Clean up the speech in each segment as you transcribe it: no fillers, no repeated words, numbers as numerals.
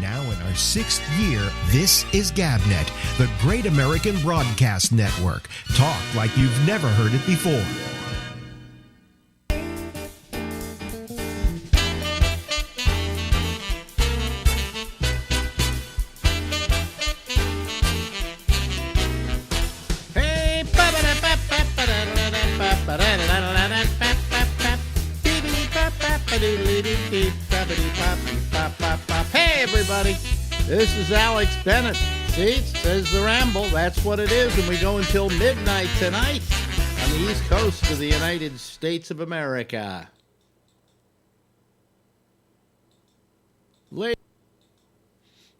Now in our 6th year, this is GabNet, the Great American Broadcast Network. Talk like you've never heard it before. Hey, everybody. This is Alex Bennett. See, it says the Ramble. That's what it is. And we go until midnight tonight on the East Coast of the United States of America.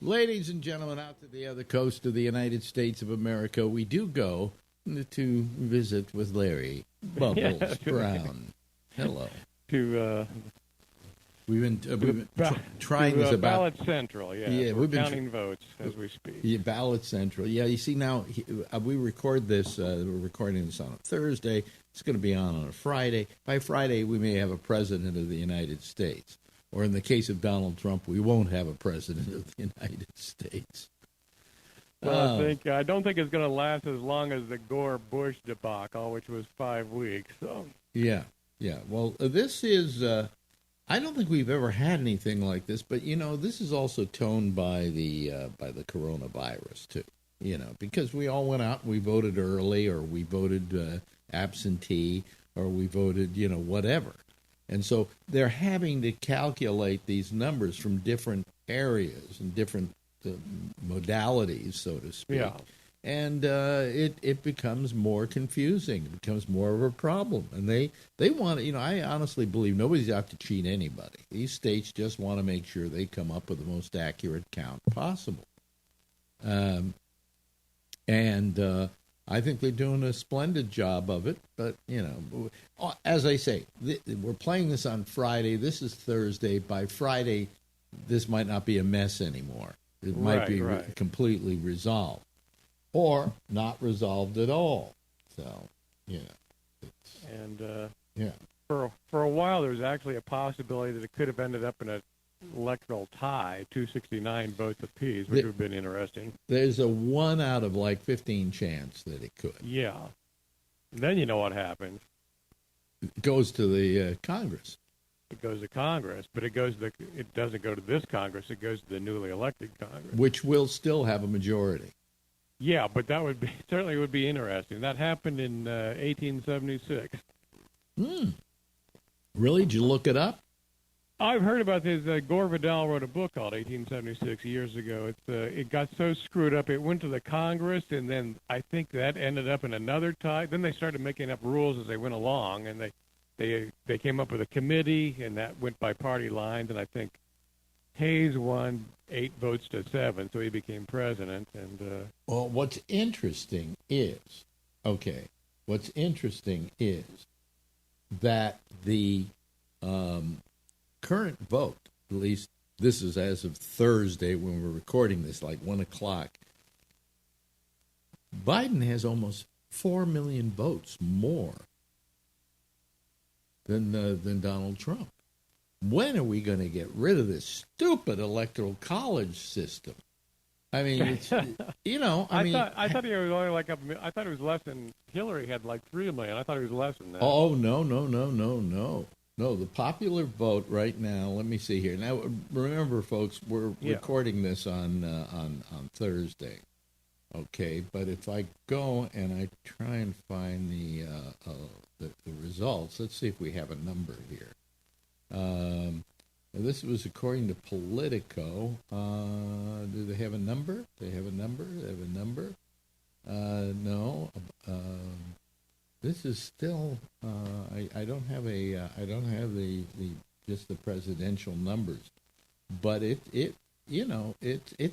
Ladies and gentlemen, out to the other coast of the United States of America, we do go to visit with Larry Bubbles Brown. Hello. We've been trying this about Ballot Central. Yeah, we've been counting votes as we speak. Yeah, Ballot Central. Yeah, you see now we record this. We're recording this on a Thursday. It's going to be on a Friday. By Friday, we may have a president of the United States, or in the case of Donald Trump, we won't have a president of the United States. Well, I don't think it's going to last as long as the Gore-Bush debacle, which was 5 weeks. So yeah. Well, this is. I don't think we've ever had anything like this, but this is also toned by the coronavirus too. Because we all went out and we voted early, or we voted absentee, or we voted whatever, and so they're having to calculate these numbers from different areas and different modalities, so to speak. Yeah. And it becomes more confusing. It becomes more of a problem. And they want to, I honestly believe nobody's out to cheat anybody. These states just want to make sure they come up with the most accurate count possible. And I think they're doing a splendid job of it. But, as I say, we're playing this on Friday. This is Thursday. By Friday, this might not be a mess anymore. It might be completely resolved. Or not resolved at all. So, For a while, there was actually a possibility that it could have ended up in an electoral tie, 269 votes apiece, which would have been interesting. There's a 1 out of 15 chance that it could. Yeah. And then you know what happens. It goes to the Congress. It goes to Congress, but it doesn't go to this Congress. It goes to the newly elected Congress, which will still have a majority. Yeah, but that certainly would be interesting. That happened in 1876. Really? Did you look it up? I've heard about this. Gore Vidal wrote a book called 1876 years ago. It got so screwed up, it went to the Congress, and then I think that ended up in another tie. Then they started making up rules as they went along, and they came up with a committee, and that went by party lines, and I think Hayes won 8 votes to 7, so he became president. And well, what's interesting is that the current vote, at least this is as of Thursday when we're recording this, like 1 o'clock, Biden has almost 4 million votes more than Donald Trump. When are we going to get rid of this stupid electoral college system? I mean, it's, I thought he was only I thought it was less than Hillary had 3 million. I thought it was less than that. Oh, no. No, the popular vote right now, let me see here. Now, remember, folks, we're recording this on Thursday. Okay, but if I go and I try and find the results, let's see if we have a number here. This was according to Politico. Do they have a number? No. This is still. I don't have a. I don't have the just the presidential numbers, but it's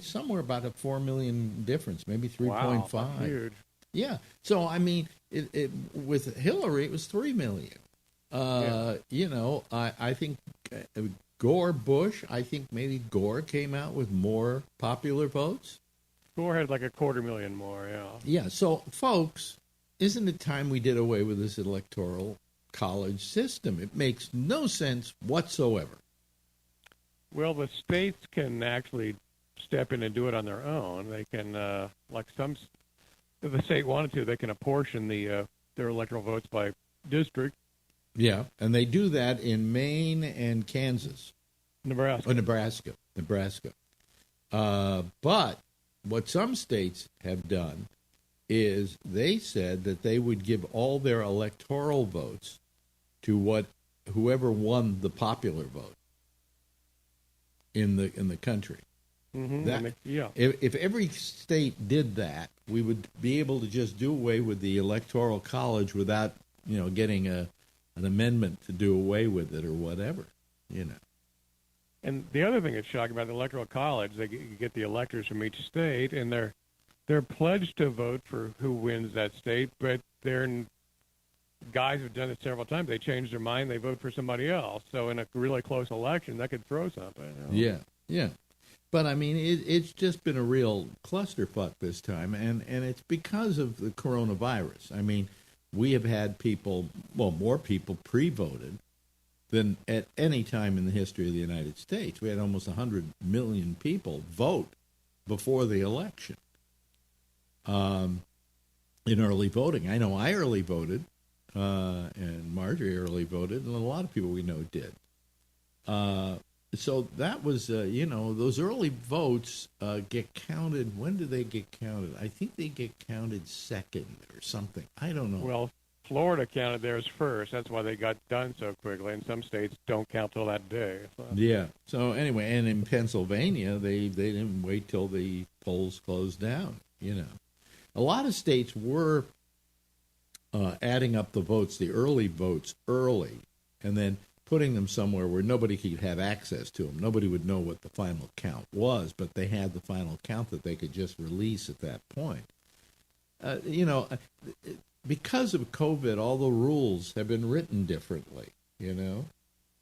somewhere about a 4 million difference, maybe 3.5. Wow, huge. Yeah. So I mean, with Hillary, it was 3 million. I think Gore Bush, I think maybe Gore came out with more popular votes. Gore had 250,000 more, yeah. Yeah, so folks, isn't it time we did away with this electoral college system? It makes no sense whatsoever. Well, the states can actually step in and do it on their own. They can, like some, if the state wanted to, they can apportion their electoral votes by district. Yeah, and they do that in Maine and Kansas. Nebraska. Oh, Nebraska. But what some states have done is they said that they would give all their electoral votes to whoever won the popular vote in the country. Mm-hmm. If every state did that, we would be able to just do away with the Electoral College without, getting an amendment to do away with it or whatever, And the other thing that's shocking about the Electoral College, they get the electors from each state, and they're pledged to vote for who wins that state, but guys have done it several times. They change their mind, they vote for somebody else. So in a really close election, that could throw something. Yeah. But, I mean, it's just been a real clusterfuck this time, and it's because of the coronavirus. I mean, we have had more people pre-voted than at any time in the history of the United States. We had almost 100 million people vote before the election in early voting. I know I early voted, and Marjorie early voted, and a lot of people we know did. So that was, those early votes get counted. When do they get counted? I think they get counted second or something. I don't know. Well, Florida counted theirs first. That's why they got done so quickly. And some states don't count till that day. So. Yeah. So anyway, and in Pennsylvania, they didn't wait till the polls closed down. A lot of states were adding up the votes, the early votes, early, and then putting them somewhere where nobody could have access to them. Nobody would know what the final count was, but they had the final count that they could just release at that point. Because of COVID, all the rules have been written differently, and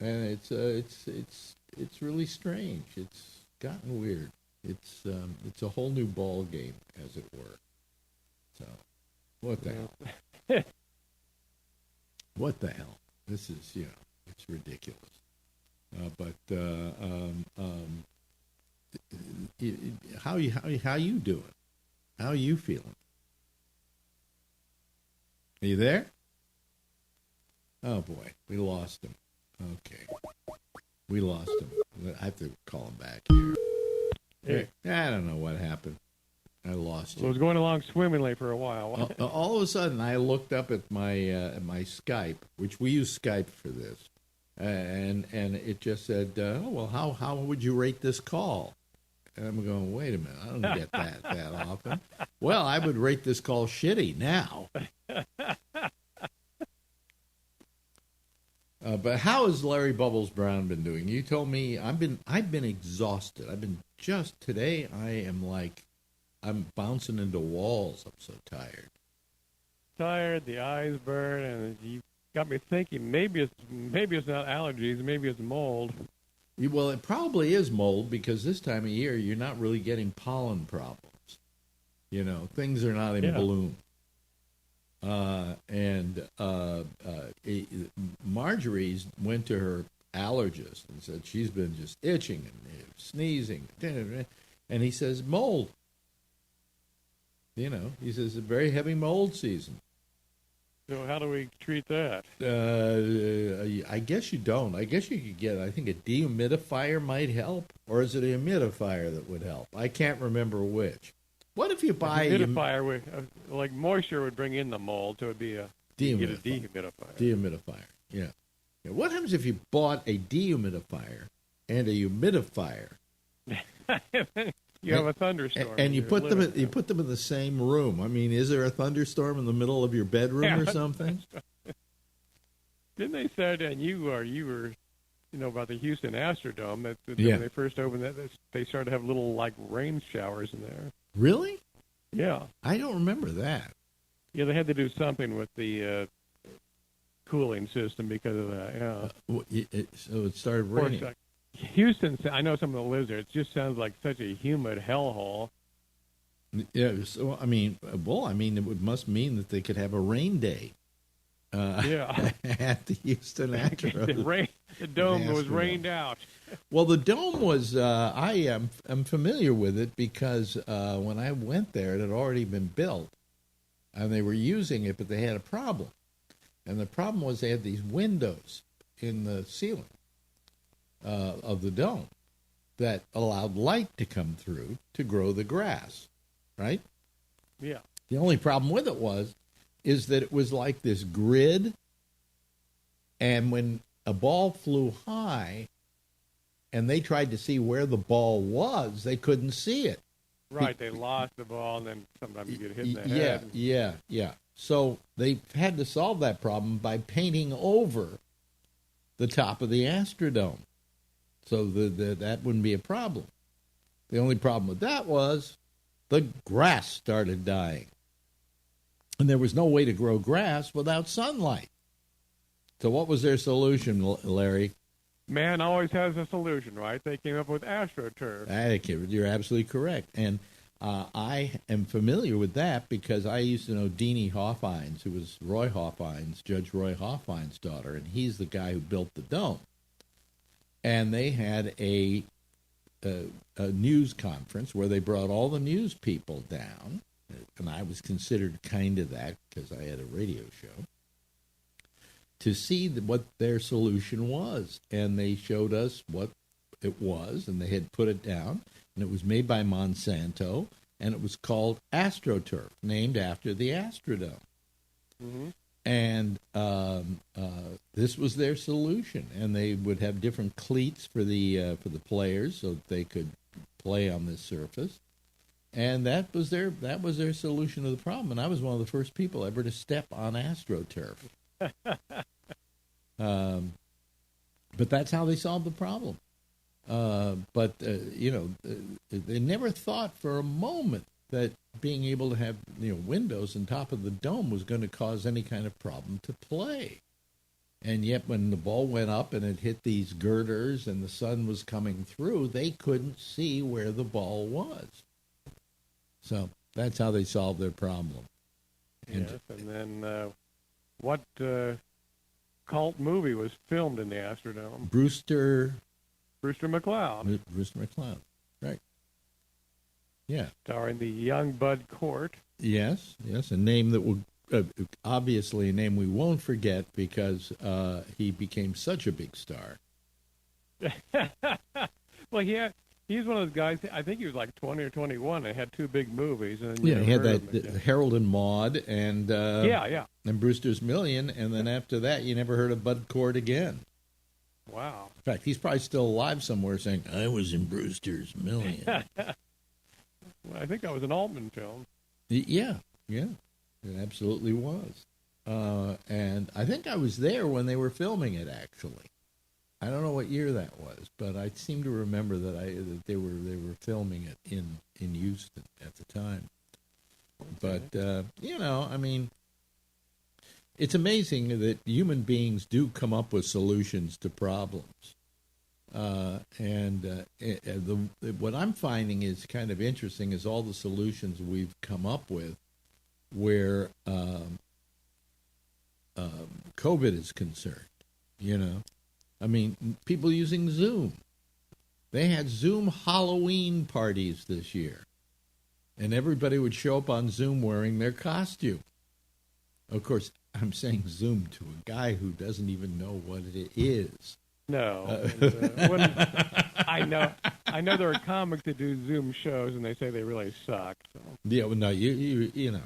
it's really strange. It's gotten weird. It's a whole new ball game, as it were. So, what the hell? What the hell? This is, it's ridiculous. How you doing? How are you feeling? Are you there? Oh boy, we lost him. Okay, we lost him. I have to call him back here. I don't know what happened. I lost him. It was going along swimmingly for a while. All of a sudden, I looked up at my Skype, which we use Skype for this, and it just said, how would you rate this call? And I'm going, wait a minute, I don't get that often. Well, I would rate this call shitty now. But how has Larry Bubbles Brown been doing? You told me I've been exhausted. Today I am like, I'm bouncing into walls. I'm so tired. The eyes burn, and you got me thinking maybe it's not allergies, maybe it's mold. Well, it probably is mold because this time of year you're not really getting pollen problems. Things are not in bloom. Marjorie's went to her allergist and said she's been just itching and sneezing, and he says mold. He says a very heavy mold season. So how do we treat that? I guess you don't. I guess you could get, I think a dehumidifier might help, or is it a humidifier that would help? I can't remember which. What if you buy a humidifier? Like moisture would bring in the mold, so it'd be a dehumidifier. Dehumidifier, yeah. What happens if you bought a dehumidifier and a humidifier? You have a thunderstorm, and you put them in the same room. I mean, is there a thunderstorm in the middle of your bedroom or something? Didn't they say that you were about the Houston Astrodome that when they first opened that they started to have little like rain showers in there? Really? Yeah. I don't remember that. Yeah, they had to do something with the cooling system because of that. Yeah. So it started raining. Houston, I know someone that lives there. It just sounds like such a humid hellhole. Yeah, so it must mean that they could have a rain day. Yeah, at the Houston Astros. The dome was rained out. Well, the dome was, I'm familiar with it because when I went there, it had already been built, and they were using it, but they had a problem. And the problem was they had these windows in the ceiling of the dome that allowed light to come through to grow the grass, right? Yeah. The only problem with it is that it was like this grid, and when a ball flew high and they tried to see where the ball was, they couldn't see it. Right, they lost the ball, and then sometimes you get hit in the head. Yeah. So they had to solve that problem by painting over the top of the Astrodome, so that wouldn't be a problem. The only problem with that was the grass started dying. And there was no way to grow grass without sunlight. So what was their solution, Larry? Man always has a solution, right? They came up with AstroTurf. You're absolutely correct. And I am familiar with that because I used to know Deanie Hoffines, who was Roy Hoffines, Judge Roy Hoffines' daughter, and he's the guy who built the dome. And they had a news conference where they brought all the news people down, and I was considered kind of that because I had a radio show, to see what their solution was. And they showed us what it was, and they had put it down, and it was made by Monsanto, and it was called AstroTurf, named after the Astrodome. Mm-hmm. And this was their solution, and they would have different cleats for the players so that they could play on this surface. And that was their solution to the problem. And I was one of the first people ever to step on AstroTurf. But that's how they solved the problem. They never thought for a moment that being able to have windows on top of the dome was going to cause any kind of problem to play. And yet when the ball went up and it hit these girders and the sun was coming through, they couldn't see where the ball was. So that's how they solved their problem. Yes, and then what cult movie was filmed in the Astrodome? Brewster McCloud. Brewster McCloud, right. Yeah. Starring the young Bud Cort. Yes, a name that will, obviously a name we won't forget because he became such a big star. Well, he's one of those guys, I think he was like 20 or 21 and had two big movies. And he had that Harold and Maude and and Brewster's Million, and then after that you never heard of Bud Cort again. Wow. In fact, he's probably still alive somewhere saying, I was in Brewster's Million. Well, I think that was an Altman film. Yeah, it absolutely was. And I think I was there when they were filming it, actually. I don't know what year that was, but I seem to remember that they were filming it in Houston at the time. Okay. But, it's amazing that human beings do come up with solutions to problems. What I'm finding is kind of interesting is all the solutions we've come up with where COVID is concerned, people using Zoom. They had Zoom Halloween parties this year, and everybody would show up on Zoom wearing their costume. Of course, I'm saying Zoom to a guy who doesn't even know what it is. No. I know there are comics that do Zoom shows, and they say they really suck. So. Yeah, well, no, you know.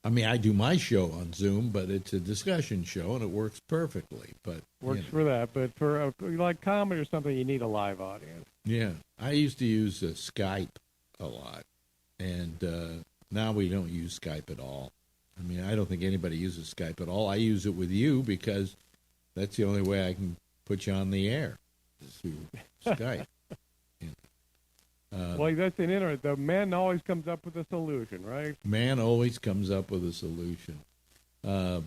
I do my show on Zoom, but it's a discussion show, and it works perfectly. But works for that, but for like comedy or something, you need a live audience. Yeah, I used to use Skype a lot, and now we don't use Skype at all. I don't think anybody uses Skype at all. I use it with you because that's the only way I can put you on the air, is through Skype. Well, that's an internet. The man always comes up with a solution, right? Man always comes up with a solution. I've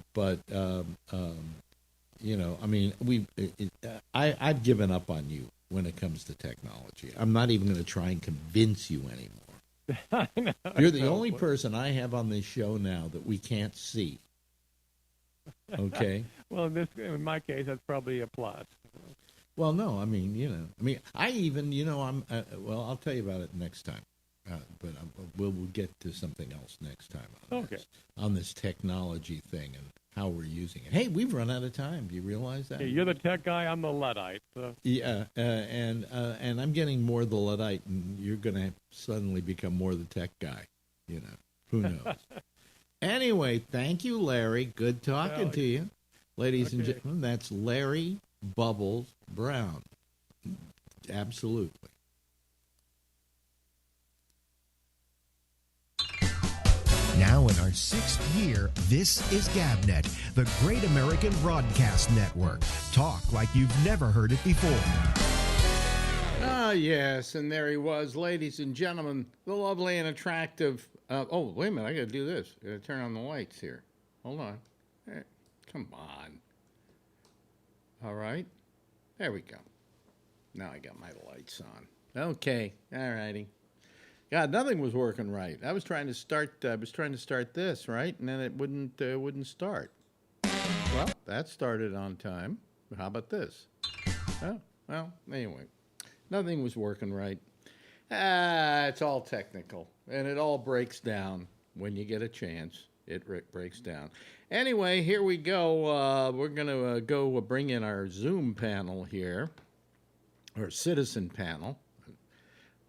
given up on you when it comes to technology. I'm not even going to try and convince you anymore. I know. You're the only person I have on this show now that we can't see. Okay. Well, in my case, that's probably a plus. Well, no, I mean, I even, well, I'll tell you about it next time. But we'll get to something else next time on this technology thing and how we're using it. Hey, we've run out of time. Do you realize that? Yeah, you're the tech guy. I'm the Luddite. So. Yeah, and I'm getting more the Luddite, and you're going to suddenly become more the tech guy. Who knows? Anyway, thank you, Larry. Good talking to you. Ladies and gentlemen, that's Larry Bubbles Brown. Absolutely. Now in our 6th year, this is GabNet, the Great American Broadcast Network. Talk like you've never heard it before. Ah, yes, and there he was, ladies and gentlemen, the lovely and attractive... oh, wait a minute, I got to do this. I got to turn on the lights here. Hold on. Come on. All right. There we go. Now I got my lights on. Okay. All righty. God, nothing was working right. I was trying to start this, right? And then it wouldn't start. Well, that started on time. How about this? Oh, well, anyway. Nothing was working right. It's all technical. And it all breaks down when you get a chance. It breaks down. Anyway, here we go. We're going to go bring in our Zoom panel here, or citizen panel.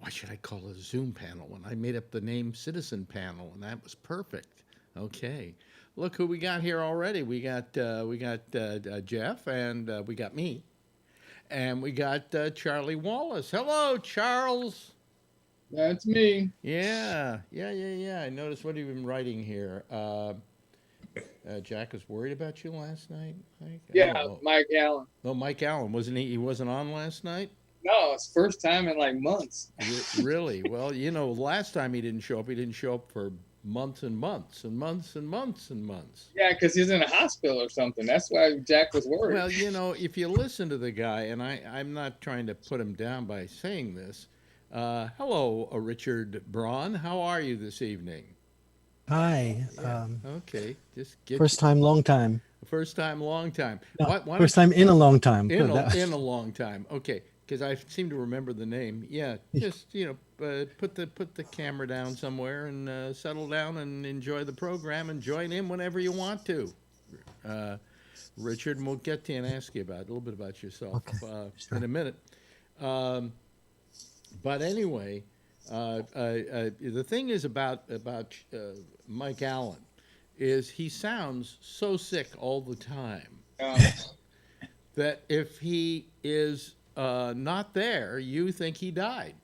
Why should I call it a Zoom panel when I made up the name Citizen Panel, and that was perfect? Okay. Look who we got here already. We got Jeff, and we got me. And we got Charlie Wallace. Hello, Charles. That's me. Yeah. I noticed what you've been writing here. Jack was worried about you last night, Mike? Yeah, Mike Allen. Oh, Mike Allen. He wasn't on last night? No, it's first time in like months. Really? Well, last time he didn't show up for months and months and months and months and months. Yeah, because he's in a hospital or something. That's why Jack was worried. Well, if you listen to the guy, and I'm not trying to put him down by saying this. Hello, Richard Braun. How are you this evening? Hi. Yeah. Okay. Just first time, long time. First time, long time. No, first time in a long time. In a long time. Okay. Because I seem to remember the name. Yeah, just put the camera down somewhere and settle down and enjoy the program and join in whenever you want to. Richard, and we'll get to you and ask you a little bit about yourself in a minute. But anyway, the thing is about Mike Allen is he sounds so sick all the time that if he is not there, you think he died,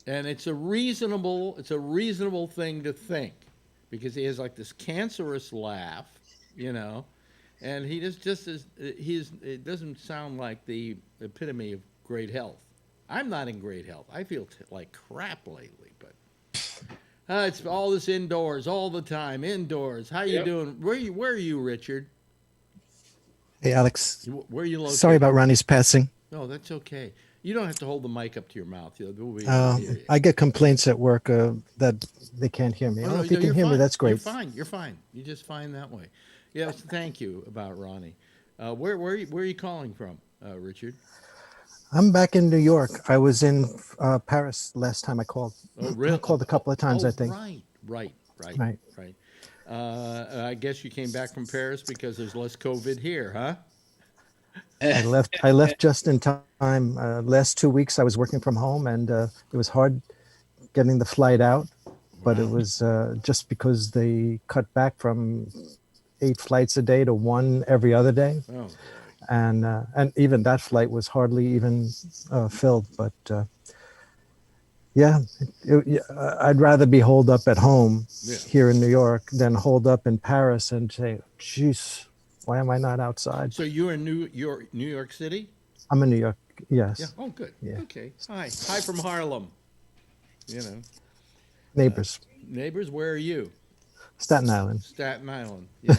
and it's a reasonable thing to think, because he has like this cancerous laugh, and he it doesn't sound like the epitome of great health. I'm not in great health. I feel like crap lately, but it's all this indoors all the time. Indoors. How you doing? Where are you, Richard? Hey, Alex. Where are you located? Sorry about Ronnie's passing. No, that's okay. You don't have to hold the mic up to your mouth. I get complaints at work that they can't hear me. If you can hear me, that's great. You're fine. You're just fine that way. Yes, thank you about Ronnie. Where are you calling from, Richard? I'm back in New York. I was in Paris last time I called. Oh, really? I called a couple of times, I think. Right. I guess you came back from Paris because there's less COVID here, huh? I left just in time. Last 2 weeks I was working from home, and it was hard getting the flight out, but it was just because they cut back from 8 flights a day to 1 every other day. Oh. And even that flight was hardly even filled. But I'd rather be holed up at home here in New York than holed up in Paris and say, geez, why am I not outside? So you're in New York City? I'm in New York, yes. Yeah. Oh, good. Yeah. Okay. Hi from Harlem. Neighbors. Neighbors, where are you? Staten Island. Staten Island, yeah.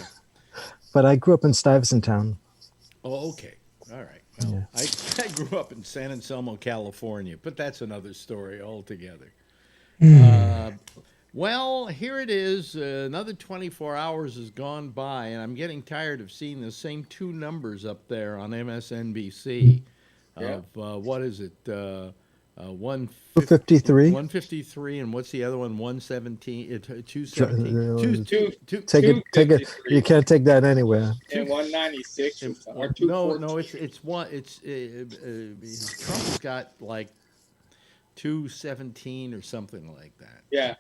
But I grew up in Stuyvesant Town. Oh, okay. All right. Well, I grew up in San Anselmo, California, but that's another story altogether. Well, here it is. Another 24 hours has gone by, and I'm getting tired of seeing the same two numbers up there on MSNBC Yeah. of what is it? 253. 153, and what's the other one? 117, 217, Take it. Take it. 253 You can't take that anywhere. and 196 or, or no, 214. it's one. Trump's got like 217 or something like that. Yeah.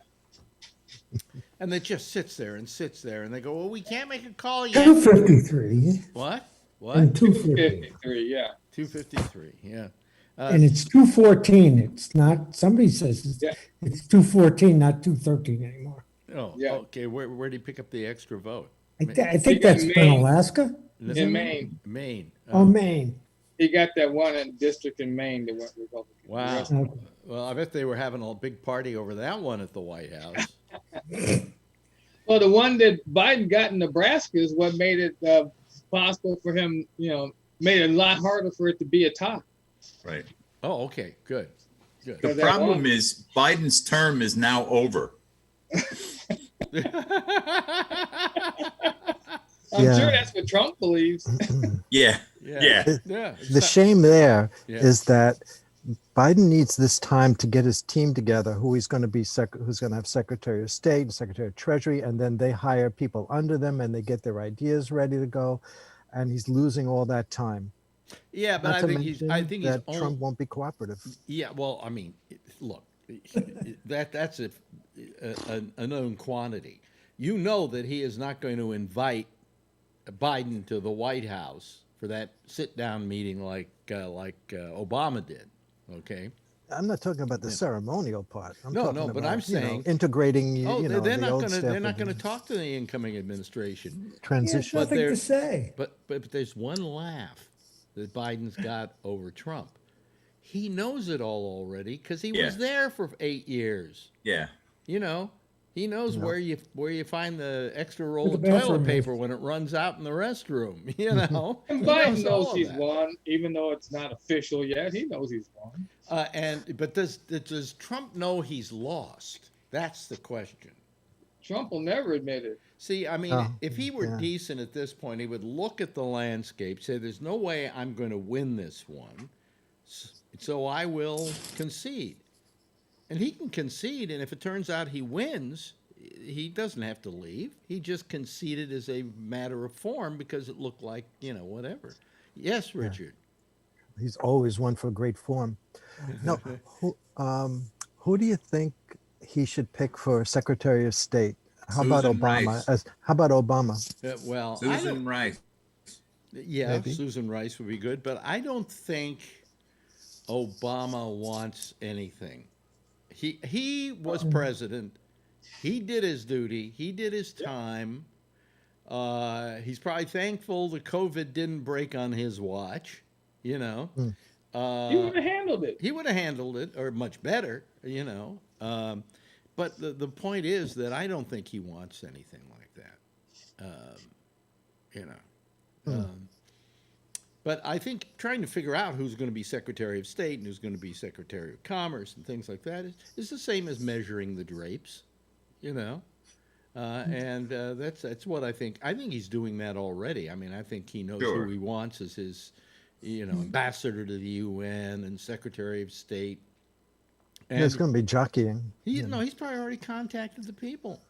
And it just sits there and sits there, and they go, "Well, we can't make a call yet." 253 What? and 250. 253, yeah. 253. Yeah. And it's 214. It's not, somebody says Yeah. it's 214, not 213 anymore. Oh, Yeah. okay. Where did he pick up the extra vote? I think that's been Maine. Alaska. Is In it Maine. Maine. Oh, Maine. He got that one in district in Maine that went Republican. Wow. Okay. Well, I bet they were having a big party over that one at the White House. Well, the one that Biden got in Nebraska is what made it possible for him, made it a lot harder for it to be a tie. Right. Oh, okay. Good. The that problem one- is Biden's term is now over. I'm Yeah. sure that's what Trump believes. Yeah. Yeah. Yeah. The shame there is Yeah. that Biden needs this time to get his team together, who he's going to be, who's going to have Secretary of State and Secretary of Treasury, and then they hire people under them and they get their ideas ready to go, and he's losing all that time. Yeah, but Not I to think he's. I mention think he's. that Trump won't be cooperative. Yeah. Well, I mean, look, that's a known quantity. You know that he is not going to invite Biden to the White House for that sit-down meeting like Obama did. Okay. I'm not talking about the ceremonial part. I'm No, talking no, but about, I'm saying- integrating. Oh, they're the not old going to. staff They're not with going to the talk to the incoming administration. He has transition. nothing there- to say. But there's one laugh that Biden's got over Trump. He knows it all already because he Yeah. was there for 8 years. Yeah. He knows where you find the extra roll Where of the toilet bathroom is. paper when it runs out in the restroom. You know, And He Biden all knows of he's that. won, even though it's not official yet. He knows he's won. But does Trump know he's lost? That's the question. Trump will never admit it. See, I mean, Oh, if he were yeah. decent at this point, he would look at the landscape, say, "There's no way I'm going to win this one, so I will concede." And he can concede, and if it turns out he wins, he doesn't have to leave. He just conceded as a matter of form because it looked like, whatever. Yes, Richard. He's always one for great form. No, who do you think he should pick for Secretary of State? How about Susan Obama? Rice. How about Obama? Well, Susan Rice. yeah, Maybe. Susan Rice would be good, but I don't think Obama wants anything. He was president. He did his duty. He did his time. He's probably thankful the COVID didn't break on his watch. He would have handled it. He would have handled it, or much better. But the point is that I don't think he wants anything like that. But I think trying to figure out who's going to be Secretary of State and who's going to be Secretary of Commerce and things like that is the same as measuring the drapes, and that's what I think. I think he's doing that already. I mean, I think he knows Sure. who he wants as his, ambassador to the UN and Secretary of State. And It's going to be jockeying. he's probably already contacted the people,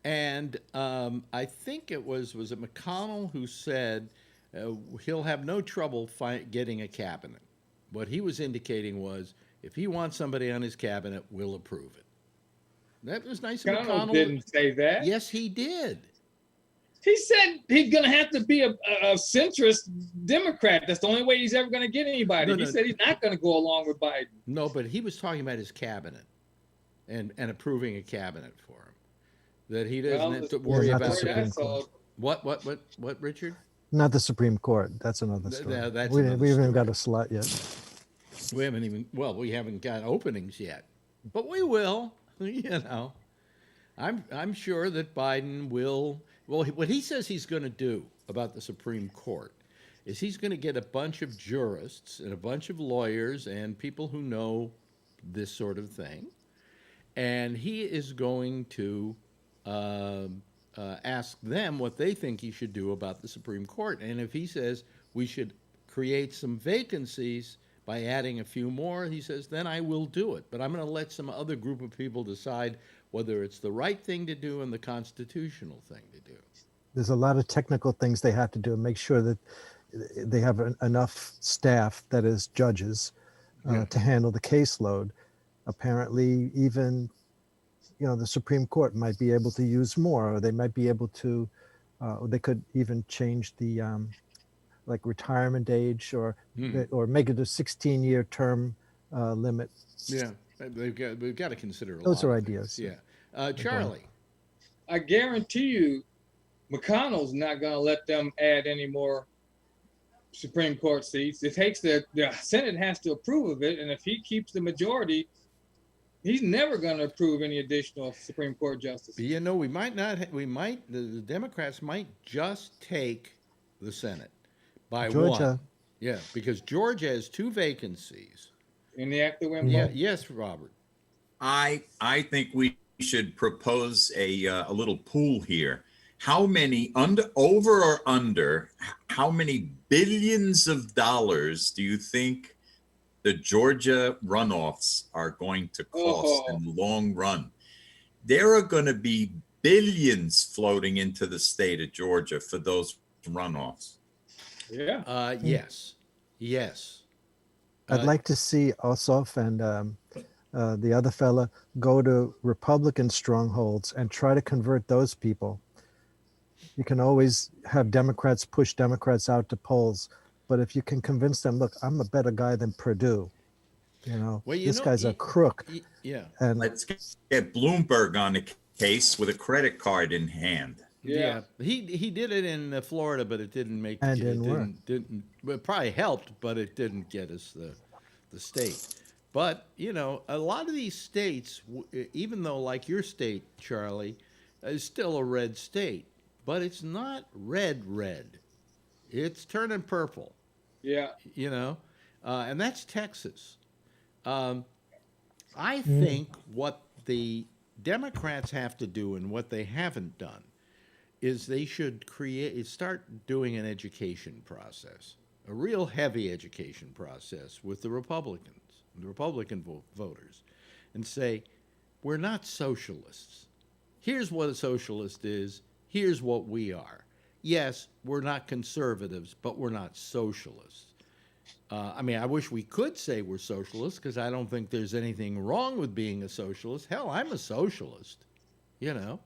And I think it was it McConnell who said he'll have no trouble getting a cabinet. What he was indicating was if he wants somebody on his cabinet, we'll approve it. That was nice of McConnell McConnell. didn't say that. Yes, he did. He said he's going to have to be a centrist Democrat. That's the only way he's ever going to get anybody. No, He no. said he's not going to go along with Biden. No, but he was talking about his cabinet and approving a cabinet for him. That he doesn't have to worry not the about Supreme that. Court. What, Richard? Not the Supreme Court. That's another Th- story. th- that's we another we haven't story. got a slot yet. We haven't got openings yet, but we will. I'm sure that Biden will. Well, what he says he's going to do about the Supreme Court is he's going to get a bunch of jurists and a bunch of lawyers and people who know this sort of thing, and he is going to ask them what they think he should do about the Supreme Court. And if he says we should create some vacancies by adding a few more, he says, then I will do it. But I'm going to let some other group of people decide whether it's the right thing to do and the constitutional thing to do. There's a lot of technical things they have to do. Make sure that they have enough staff, that is judges, to handle the caseload. Apparently, even the Supreme Court might be able to use more, or they might be able to. They could even change the like retirement age, or make it a 16-year term limit. Yeah, we've got to consider a Those lot are of ideas. things. Yeah, Charlie. I guarantee you, McConnell's not going to let them add any more Supreme Court seats. It takes the Senate has to approve of it, and if he keeps the majority, he's never going to approve any additional Supreme Court justices. But we might not. The Democrats might just take the Senate by Georgia. one. Yeah, because Georgia has 2 vacancies. In the act that went Yeah. Yes, Robert. I think we should propose a little pool here. How many over or under? How many billions of dollars do you think the Georgia runoffs are going to cost in the long run? There are going to be billions floating into the state of Georgia for those runoffs. Yeah. Yes. I'd like to see Ossoff and the other fella go to Republican strongholds and try to convert those people. You can always have Democrats push Democrats out to polls, but if you can convince them, look, I'm a better guy than Perdue. This guy's a crook. Yeah. And let's get Bloomberg on the case with a credit card in hand. Yeah. He did it in Florida, but it didn't make and it probably helped, but it didn't get us the state. But a lot of these states, even though like your state, Charlie, is still a red state, but it's not red. It's turning purple. Yeah. And that's Texas. I think what the Democrats have to do and what they haven't done is they should start doing an education process, a real heavy education process with the Republican voters, and say, we're not socialists. Here's what a socialist is. Here's what we are. Yes, we're not conservatives, but we're not socialists. I wish we could say we're socialists, because I don't think there's anything wrong with being a socialist. Hell, I'm a socialist, and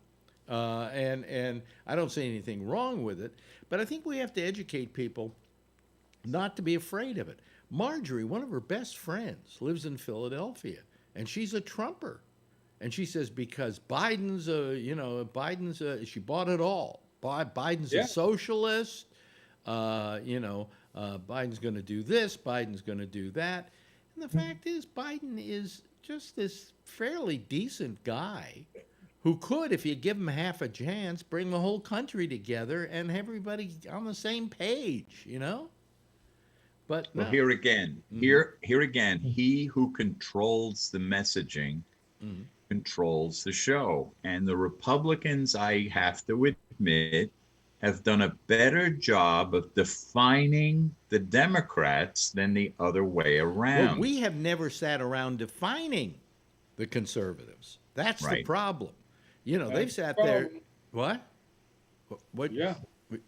I don't see anything wrong with it. But I think we have to educate people not to be afraid of it. Marjorie, one of her best friends, lives in Philadelphia, and she's a Trumper. And she says, because Biden's she bought it all. Biden's a socialist. Biden's going to do this. Biden's going to do that. And the fact is, Biden is just this fairly decent guy who could, if you give him half a chance, bring the whole country together and have everybody on the same page, But well, here again, he who controls the messaging controls the show. And the Republicans, I have to admit, have done a better job of defining the Democrats than the other way around. Well, we have never sat around defining the conservatives. That's the problem. They've sat there. What? Yeah.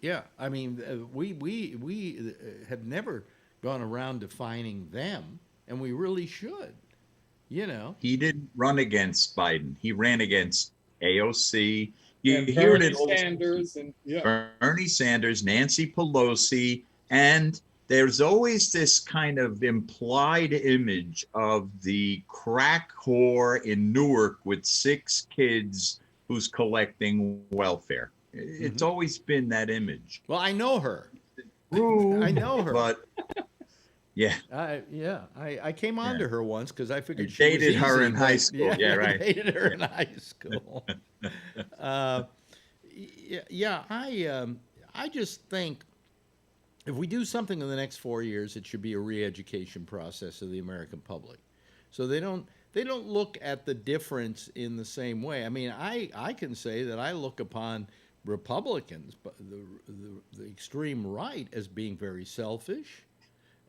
Yeah. I mean, we have never gone around defining them, and we really should. He didn't run against Biden. He ran against AOC. Bernie Sanders Bernie Sanders, Nancy Pelosi, and there's always this kind of implied image of the crack whore in Newark with 6 kids who's collecting welfare. It's always been that image. Well, I know her. I know her. But yeah. I came on to her once because I figured she dated was her easy, in high school. Yeah, right. Dated her in high school. I just think if we do something in the next 4 years, it should be a re-education process of the American public, so they don't they don't look at the difference in the same way. I mean, I can say that I look upon Republicans, but the extreme right, as being very selfish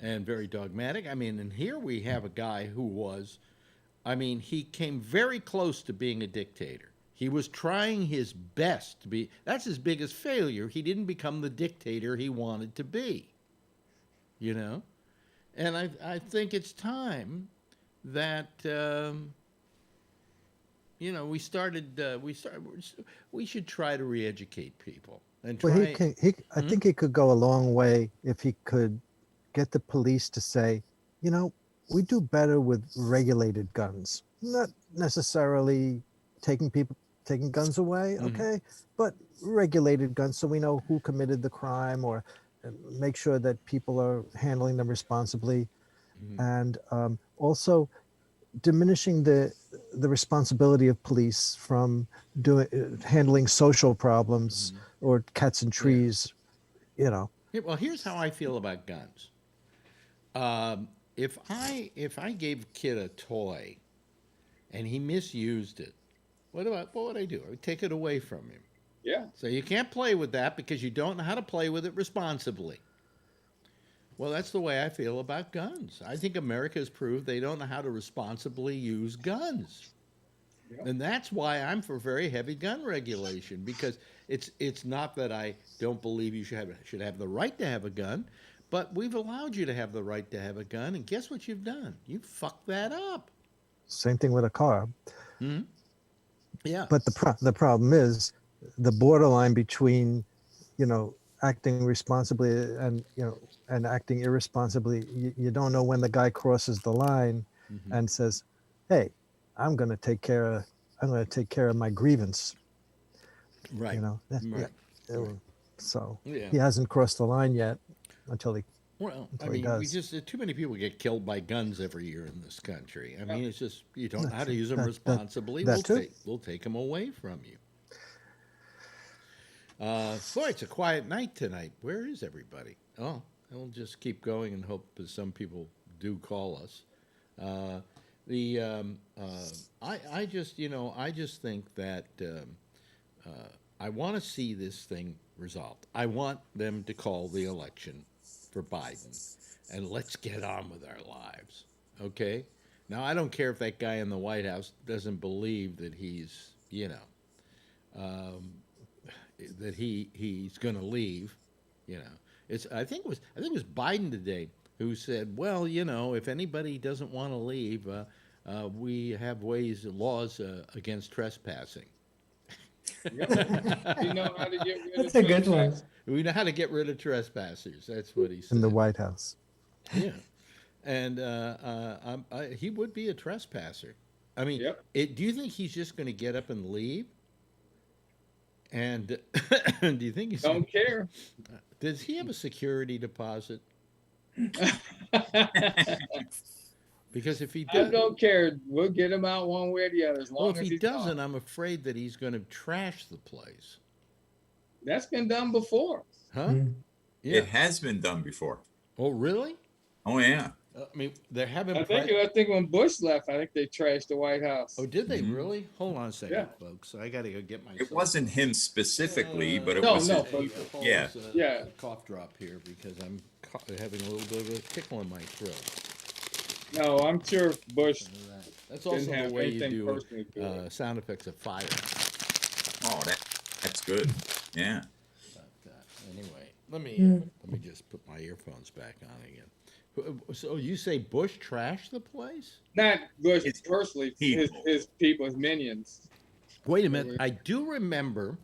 and very dogmatic. I mean, and here we have a guy who was, I mean, he came very close to being a dictator. He was trying his best to be, that's his biggest failure. He didn't become the dictator he wanted to be, you know? And I think it's time that, you know, we should try to re-educate people. And try, Well, I think he could go a long way if he could get the police to say, you know, we do better with regulated guns, not necessarily taking guns away, okay, but regulated guns, so we know who committed the crime, or make sure that people are handling them responsibly, and also diminishing the responsibility of police from handling social problems or cats and trees, you know. well, here's how I feel about guns. If I gave a kid a toy and he misused it, what would I do? I would take it away from him. Yeah. So you can't play with that because you don't know how to play with it responsibly. Well, that's the way I feel about guns. I think America has proved they don't know how to responsibly use guns. Yeah. And that's why I'm for very heavy gun regulation, because it's not that I don't believe you should have the right to have a gun, but we've allowed you to have the right to have a gun, and guess what you've done? You fucked that up. Same thing with a car. Hmm? Yeah. But the problem is the borderline between, you know, acting responsibly and, you know, and acting irresponsibly. You don't know when the guy crosses the line and says, "Hey, I'm going to take care of my grievance." Right. You know. Right. Yeah. So he hasn't crossed the line yet until he. Well, I mean, too many people get killed by guns every year in this country. I mean, it's just, you don't know how to use them responsibly. We'll take them away from you. Boy, it's a quiet night tonight. Where is everybody? Oh, we'll just keep going and hope that some people do call us. I just think that I want to see this thing resolved. I want them to call the election for Biden, and let's get on with our lives, okay? Now, I don't care if that guy in the White House doesn't believe that he's, you know, that he's going to leave, you know. I think it was Biden today who said, well, you know, if anybody doesn't want to leave, we have laws against trespassing. You know how to get rid That's a good one. We know how to get rid of trespassers. That's what he said. In the White House. Yeah. And he would be a trespasser. I mean, do you think he's just going to get up and leave? And do you think he's... Don't care. Does he have a security deposit? Because if he does... I don't care. We'll get him out one way or the other. As long if he doesn't, I'm afraid that he's going to trash the place. That's been done before. Huh? Yeah. It has been done before. Oh, really? Oh, yeah. I mean, there have been... I think when Bush left, I think they trashed the White House. Oh, did they really? Hold on a second, folks. I got to go get my... It wasn't him specifically, but it no, was... No, a cough drop here because I'm having a little bit of a tickle in my throat. No, I'm sure Bush... That's also the way you do sound effects of fire. Oh, that's good. Yeah. But, anyway, let me just put my earphones back on again. So you say Bush trashed the place? Not Bush personally, his people, his minions. Wait a minute. I do remember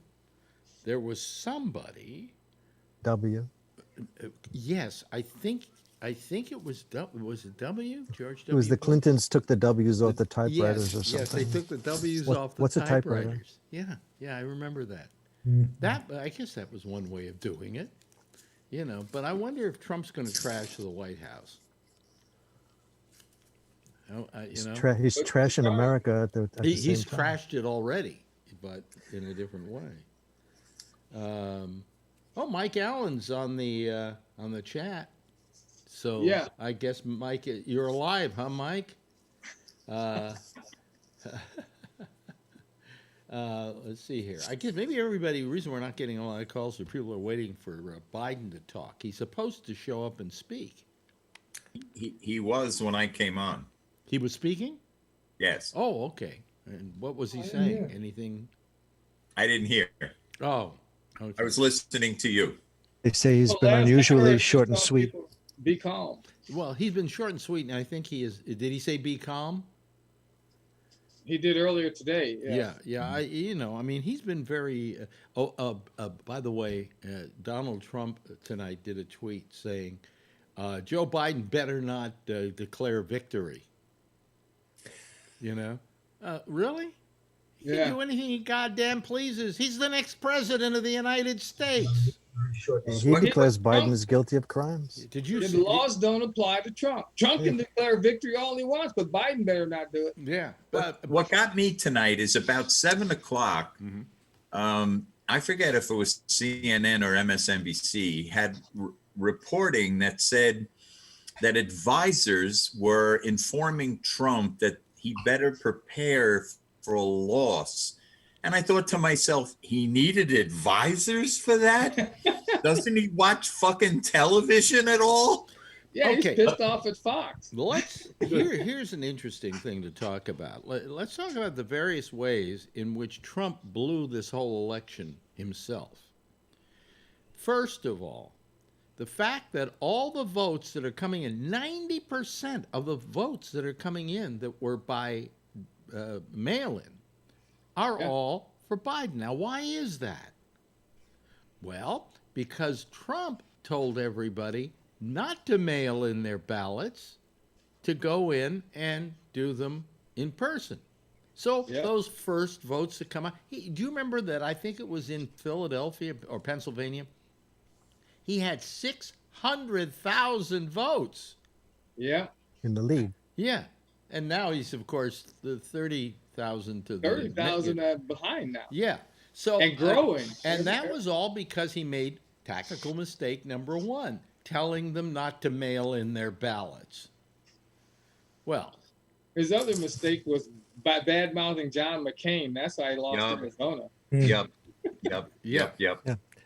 there was somebody. W. Yes, I think it was it W? George W. It was the Clintons took the W's off the typewriters or something. Yes, they took the W's off the what's typewriters. A typewriter? Yeah, I remember that. Mm-hmm. I guess that was one way of doing it. You know, but I wonder if Trump's going to trash the White House. He's trashing America at the he's same time. trashed it already, but in a different way. Mike Allen's on the chat. So I guess Mike, you're alive, huh, Mike? Let's see here. I guess maybe the reason we're not getting a lot of calls is people are waiting for Biden to talk. He's supposed to show up and speak. He was when I came on. He was speaking? Yes. Oh, okay. And what was he didn't saying? hear. Anything? I didn't hear. Oh, okay. I was listening to you. They say he's Well, been last I unusually heard, short and some sweet. people, be calm. Well, he's been short and sweet, and I think he is. Did he say be calm? He did earlier today. Yeah. I mean, he's been very. By the way, Donald Trump tonight did a tweet saying, "Joe Biden better not declare victory." Really? He can do anything he goddamn pleases. He's the next president of the United States. He declares Biden is guilty of crimes. Did you The see? laws don't apply to Trump. Trump can declare victory all he wants, but Biden better not do it. Yeah. What got me tonight is about 7:00. I forget if it was CNN or MSNBC had reporting that said that advisors were informing Trump that he better prepare for a loss. And I thought to myself, he needed advisors for that? Doesn't he watch fucking television at all? Yeah, Okay. he's pissed off at Fox. Here's an interesting thing to talk about. Let's talk about the various ways in which Trump blew this whole election himself. First of all, the fact that all the votes that are coming in, 90% of the votes that are coming in that were by mail-in, are all for Biden. Now, why is that? Well, because Trump told everybody not to mail in their ballots, to go in and do them in person. So those first votes that come out, do you remember that I think it was in Philadelphia or Pennsylvania? He had 600,000 votes. Yeah. In the lead. Yeah. And now he's, of course, the 30,000 to the 30,000 behind now. Yeah. So and growing. And that was all because he made tactical mistake number one, telling them not to mail in their ballots. Well, his other mistake was by bad mouthing John McCain. That's how he lost Arizona. Yep. Yeah.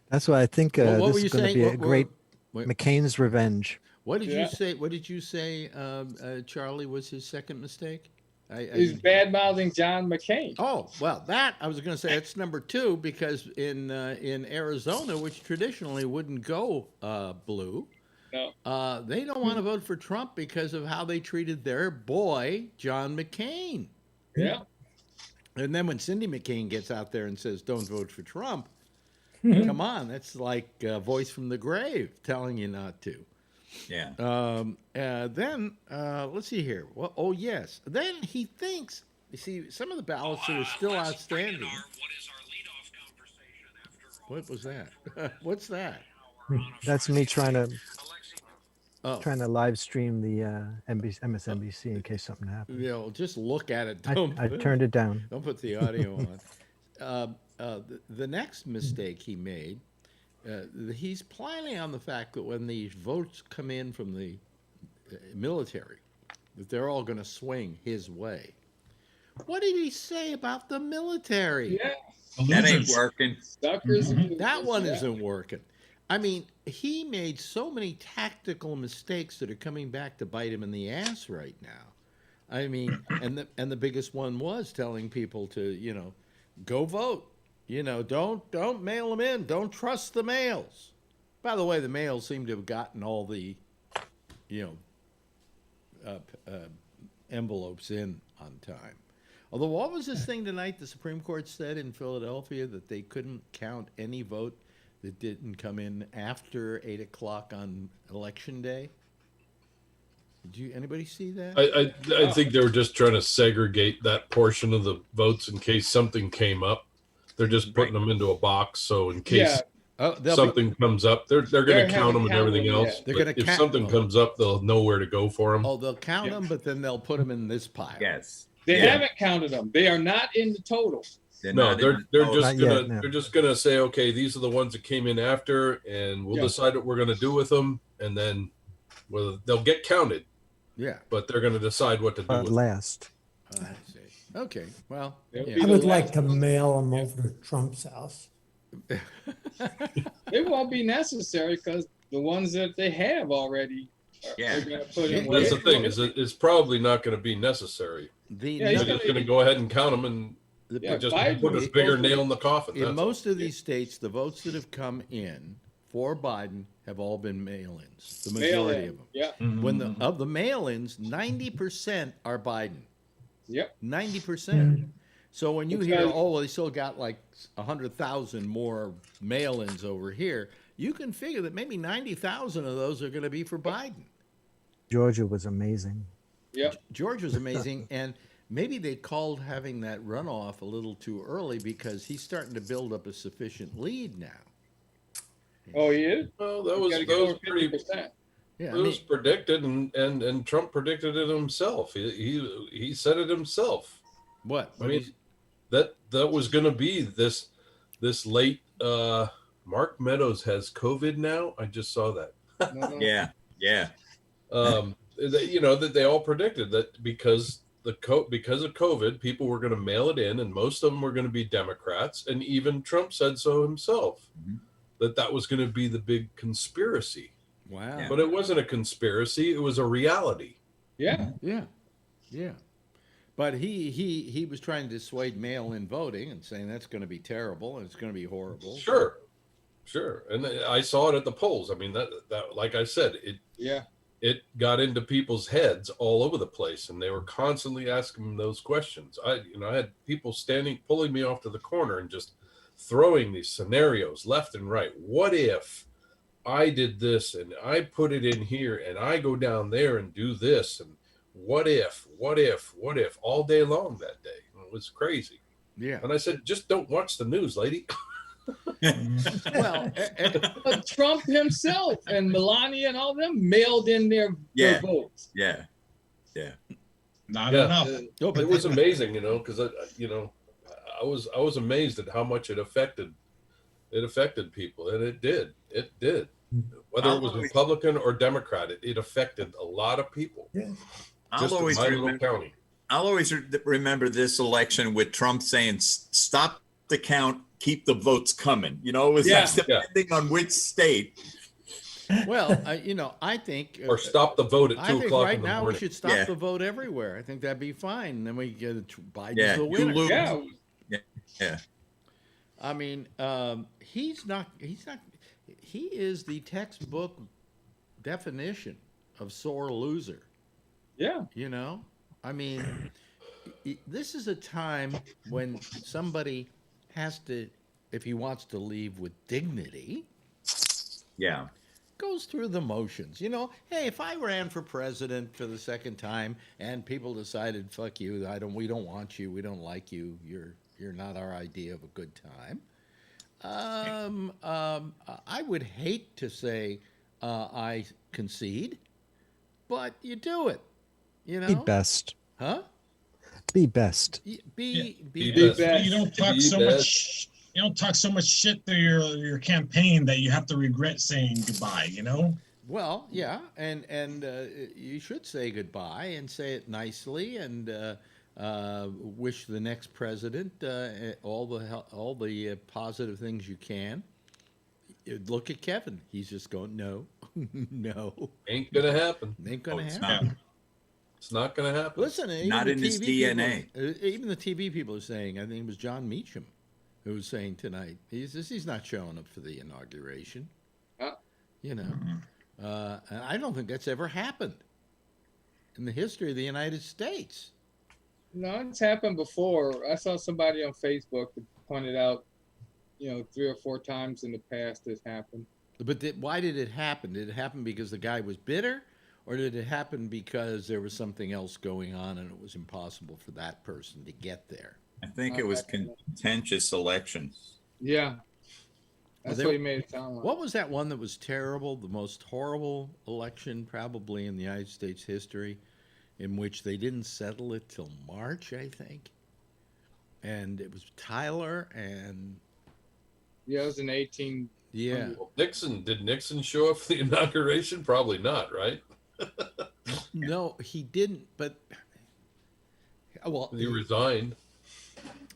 That's why I think this is going to be a great McCain's revenge. What did you say? What did you say? Charlie was his second mistake. He's bad mouthing John McCain. Oh well, that I was going to say that's number two because in Arizona, which traditionally wouldn't go blue, they don't want to vote for Trump because of how they treated their boy John McCain. Yeah. And then when Cindy McCain gets out there and says, "Don't vote for Trump," come on, that's like a voice from the grave telling you not to. Yeah. Then let's see here. Well, oh yes. Then he thinks. You see, some of the ballots that are still outstanding. What was that? What's that? That's me trying to live stream the MSNBC in case something happens. Just look at it. I turned it down. Don't put the audio on. The next mistake he made. He's planning on the fact that when these votes come in from the military, that they're all going to swing his way. What did he say about the military? Yeah. That ain't working. Suckers. That one isn't working. I mean, he made so many tactical mistakes that are coming back to bite him in the ass right now. I mean, and the biggest one was telling people to, go vote. Don't mail them in. Don't trust the mails. By the way, the mails seem to have gotten all the, envelopes in on time. Although, what was this thing tonight the Supreme Court said in Philadelphia that they couldn't count any vote that didn't come in after 8 o'clock on Election Day? Did anybody see that? I think they were just trying to segregate that portion of the votes in case something came up. They're just putting them into a box, so in case something comes up, they're going to count them and everything else. If something comes up, they'll know where to go for them. Oh, they'll count them, but then they'll put them in this pile. Yes. They haven't counted them. They are not in the total. They're just gonna say, okay, these are the ones that came in after, and we'll decide what we're gonna do with them, and then they'll get counted. Yeah. But they're gonna decide what to do with last. I see. Okay, well, They'll I be would the like last to ones. mail them over to Trump's house. It won't be necessary because the ones that they have already are going to put in. That's the whatever. thing, is it's probably not going to be necessary. Yeah, he's They're just going to go ahead and count them and Yeah, just Biden put was a bigger supposed to- nail in the coffin. in That's all. most of these states, the votes that have come in for Biden have all been mail-ins. The majority Mail-in. of them. Yeah. When of the mail-ins, 90% are Biden. Yep. 90%. So when you hear, Because- oh, well, they still got like 100,000 more mail-ins over here, you can figure that maybe 90,000 of those are going to be for Biden. Georgia was amazing. Yep. Georgia's amazing, and maybe they called having that runoff a little too early because he's starting to build up a sufficient lead now. Oh, he is? Well, that He's was gotta get over pretty. 50%. Yeah, It was predicted, and Trump predicted it himself. He said it himself. what? I mean, that was going to be this late. Mark Meadows has COVID now. I just saw that. Yeah. That they all predicted that because because of COVID, people were going to mail it in, and most of them were going to be Democrats, and even Trump said so himself, that was going to be the big conspiracy. Wow. But it wasn't a conspiracy; it was a reality. Yeah. Yeah. But he was trying to dissuade mail-in voting and saying that's going to be terrible and it's going to be horrible. Sure, and I saw it at the polls. I mean, that like I said, it got into people's heads all over the place, and they were constantly asking them those questions. I had people pulling me off to the corner and just throwing these scenarios left and right. What if I did this and I put it in here and I go down there and do this, and what if all day long that day? It was crazy. Yeah. And I said, just don't watch the news, lady. Well, But Trump himself and Melania and all them mailed in their votes. Yeah. Not enough. no, but It was amazing, because I was amazed at how much it affected people, and it did. Whether it was Republican or Democrat, it affected a lot of people. Yeah. Just in my little county. I'll always remember this election with Trump saying, "Stop the count, keep the votes coming." It was depending on which state. Well, I think Or stop the vote at 2 I think o'clock right in the now morning. we should stop the vote everywhere. I think that'd be fine. And then we get Biden's the You winner. lose. Yeah. I mean, he's not. He is the textbook definition of sore loser. Yeah. I mean, this is a time when somebody has to, if he wants to leave with dignity, goes through the motions. Hey, if I ran for president for the second time and people decided, fuck you, we don't want you, we don't like you, you're not our idea of a good time. I would hate to say I concede, but you do it. Be best. Huh? Be best. Be best. You don't talk so much. You don't talk so much shit through your campaign that you have to regret saying goodbye. Well, yeah, and you should say goodbye and say it nicely and wish the next president all the positive things you can. Look at Kevin; he's just going, no, no, Ain't gonna happen. Ain't gonna it's happen. It's not gonna happen. Listen, even Not the in his TV DNA. even the TV people are saying. I think it was John Meacham who was saying tonight he's not showing up for the inauguration. And I don't think that's ever happened in the history of the United States. No, it's happened before. I saw somebody on Facebook that pointed out, 3 or 4 times in the past this happened. But why did it happen? Did it happen because the guy was bitter? Or did it happen because there was something else going on and it was impossible for that person to get there? I think it was contentious elections. Yeah. That's what he made it sound like. What was that one that was terrible, the most horrible election probably in the United States history, in which they didn't settle it till March, I think? And it was Tyler and... Yeah, it was in 18... Yeah. Well, did Nixon show up for the inauguration? Probably not, right? No, he didn't. But Well, He resigned.